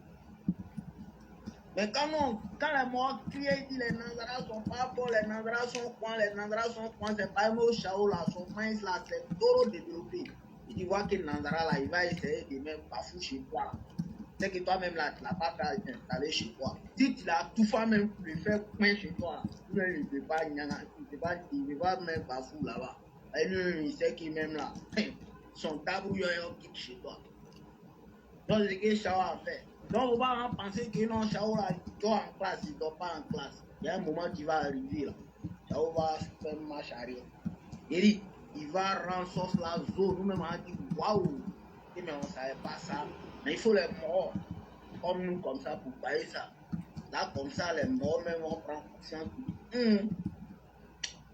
Mais quand les morts crient, ils disent les Nanzaras sont pas bons, les Nanzaras sont quoi, c'est pas un mot Chao là, son mince là, c'est trop développé. Il dit, voir que Nanzara là, il va essayer de mettre Bafou chez toi. C'est que toi-même là, tu n'as pas fait installer chez toi. Si tu l'as tout fait même pour le faire point chez toi, il ne peut pas mettre Bafou là-bas. Et lui, il sait qu'il même là, son tabou, il quitte chez toi. Donc, c'est ce que Chao a fait. Donc, on va penser que non, Chao là, il dort en classe, il ne dort pas en classe. Il y a un moment qui va arriver là. Chao va faire une marche arrière. Il va rendre sauce la zone. Nous-mêmes, on a dit waouh. Mais on ne savait pas ça. Mais il faut les morts comme nous, comme ça, pour payer ça. Là, comme ça, les morts même vont prendre conscience.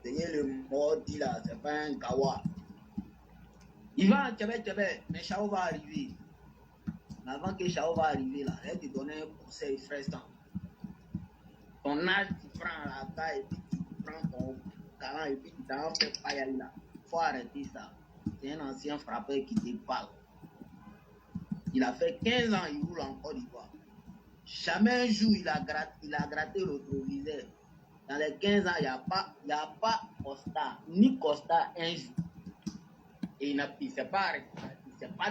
Le mort dit là, c'est pas un kawa. Il va en Tchébé, mais Chao va arriver. Mais avant que Chao va arriver là, elle te donne un conseil fresquant. Ton âge, tu prends la taille, et puis tu prends ton talent, et puis tu t'en fais pas y aller là. Il faut arrêter ça. C'est un ancien frappeur qui te parle. Il a fait 15 ans, il roule en Côte d'Ivoire. Jamais un jour il a gratté l'autoviseur. Dans les 15 ans, il n'y a pas Costa, ni Costa un jour. Et il ne s'est pas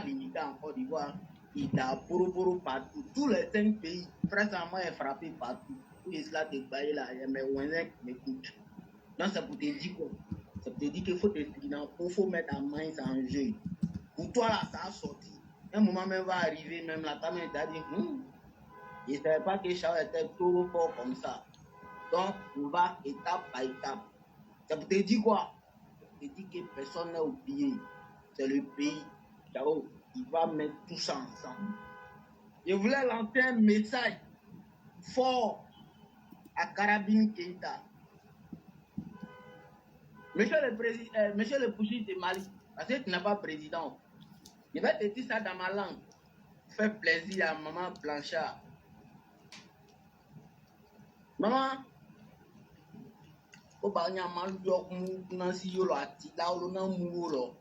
limité en Côte d'Ivoire. Il a bourou partout. Tous les 5 pays, présentement, est frappé partout. Tous les là, des bails là, il y a mes voisins qui m'écoutent. Donc, c'est pour te dire quoi? C'est pour te dire qu'il faut te dire, il faut mettre la main en jeu. Pour toi, là, ça a sorti. Un moment même va arriver, même la caméra t'a dit, il ne savait pas que Chao était trop fort comme ça. Donc, on va étape par étape. Ça pour te dire quoi? Ça te dit que personne n'est oublié. C'est le pays. Chao, il va mettre tout ça ensemble. Je voulais lancer un message fort à Karabine Keïta. Monsieur le Pouchi de Mali, parce que tu n'es pas président. Je vais te dire ça dans ma langue. Fais plaisir à maman Blanchard. Maman, au banya mal yok mu nasi yolo ati laulo na muolo.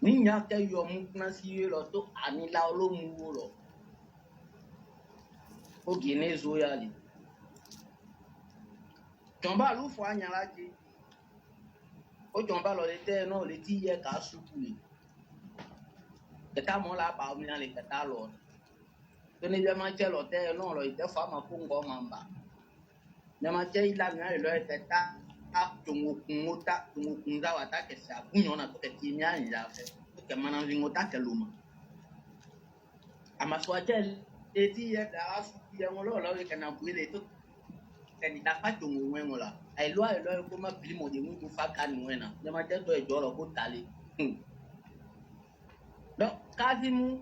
Ni nyake yo mu nasi yolo to ani laulo muolo. O Guinée zoyali. Tomba lu fo anyala ji. O tomba lo lete no leti ye ka supuli. Eta mo la ba mi na le kata lo. To ni be ma che lo te no lo ite fa ma pungo mamba. Nyamache ila na lo eteta tumukunguta tumukunza watake sa kunyona to ketimya nja fe ke mananzi ngota ke luma amaswache eti ye da asu ya ngolo lo ke na buile to ke ni da fa tumuwengola ai lo ko ma bilimo de mu fa kan wena nyamache to e jolo ko tali donc Kasimu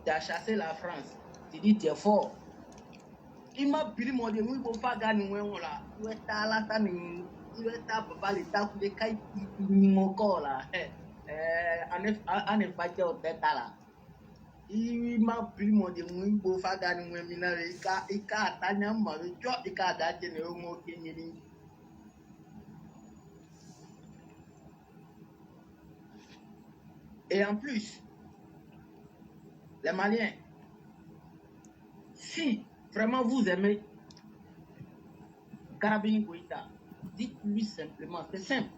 t'as chassé la France tu dis tu es fort. Il m'a pris mon dieu, il faut pas gagner là. Il est là, ça il est là, papa, les tas de cailles, mon corps là. En effet, au tête là. Il m'a pris mon dieu, il faut pas gagner il a atteint un mal, il a gagné le mot qui est. Et en plus, les Maliens, si vraiment vous aimez Karabine Keïta, dites-lui simplement, c'est simple.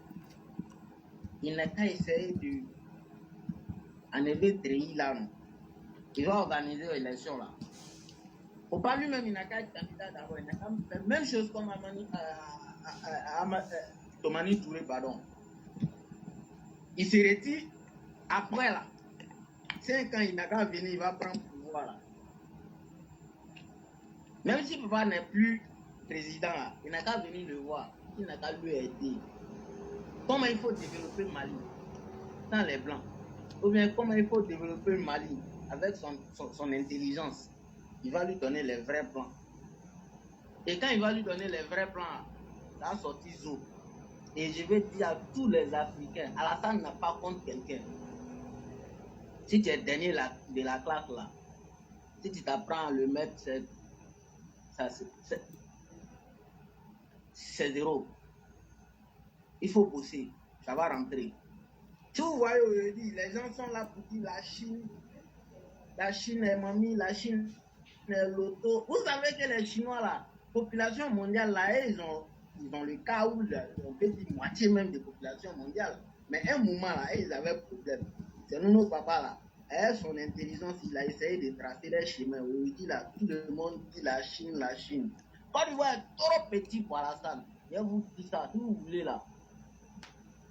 Il n'a qu'à essayer de enlever Trehi là. Il va organiser l'élection là. Faut pas lui-même, il n'a qu'à être candidat d'abord. Il n'a qu'à faire la même chose comme Tomani Touré, pardon. Il se retire après là. 5 ans, il n'a qu'à venir, il va prendre le pouvoir là. Même si papa n'est plus président là, il n'a qu'à venir le voir. Il n'a qu'à lui aider. Comment il faut développer Mali sans les blancs? Ou bien comment il faut développer Mali avec son intelligence? Il va lui donner les vrais plans. Et quand il va lui donner les vrais plans, ça a sorti Zo. Et je vais dire à tous les Africains, Alassane n'a pas contre quelqu'un. Si tu es dernier de la classe là, si tu t'apprends à le mettre, c'est zéro. Il faut bosser, ça va rentrer. Tu vois aujourd'hui, les gens sont là pour dire la Chine est mamie, la Chine est l'auto. Vous savez que les Chinois là, population mondiale là, ils ont le cas où on peut dire moitié même de population mondiale. Mais un moment là, ils avaient problème. C'est nous, nos papas là. Avec son intelligence, il a essayé de tracer les chemins. Aujourd'hui là, tout le monde dit la Chine, la Chine. Côte d'Ivoire est trop petit pour Alassane. Je vous dis ça, si vous voulez là,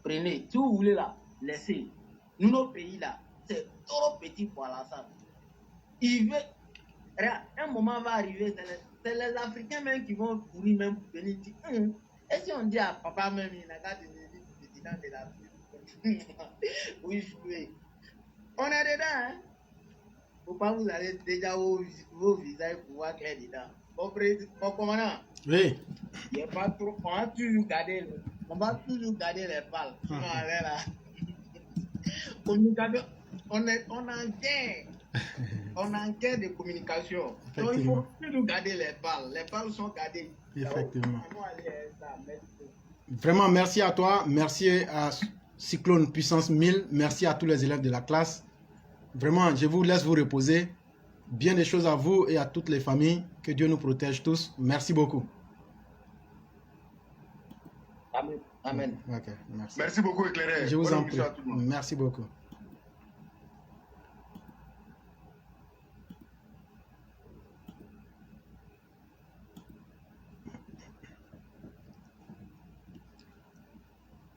prenez. Si vous voulez là, laissez. Nous, nos pays là, c'est trop petit pour Alassane. Il veut. Un moment va arriver, c'est les Africains même qui vont courir même pour venir dire. Et si on dit à papa même, il n'a qu'à devenir président de l'Afrique. Oui, jouer. On est dedans, hein. Faut pas vous allez déjà vos visages pour voir qu'il est dedans. Bon commandant. Oui. Il n'y a pas trop. On va toujours garder les balles. Sinon, on est là. Communication. On est en guerre. On est en guerre de communication. Donc il faut toujours garder les balles. Les balles sont gardées. Effectivement. Vraiment, merci à toi. Merci à Cyclone Puissance 1000. Merci à tous les élèves de la classe. Vraiment, je vous laisse vous reposer. Bien des choses à vous et à toutes les familles. Que Dieu nous protège tous. Merci beaucoup. Amen. Amen. Okay, merci. Merci beaucoup, Éclairé. Je vous en prie. Merci beaucoup.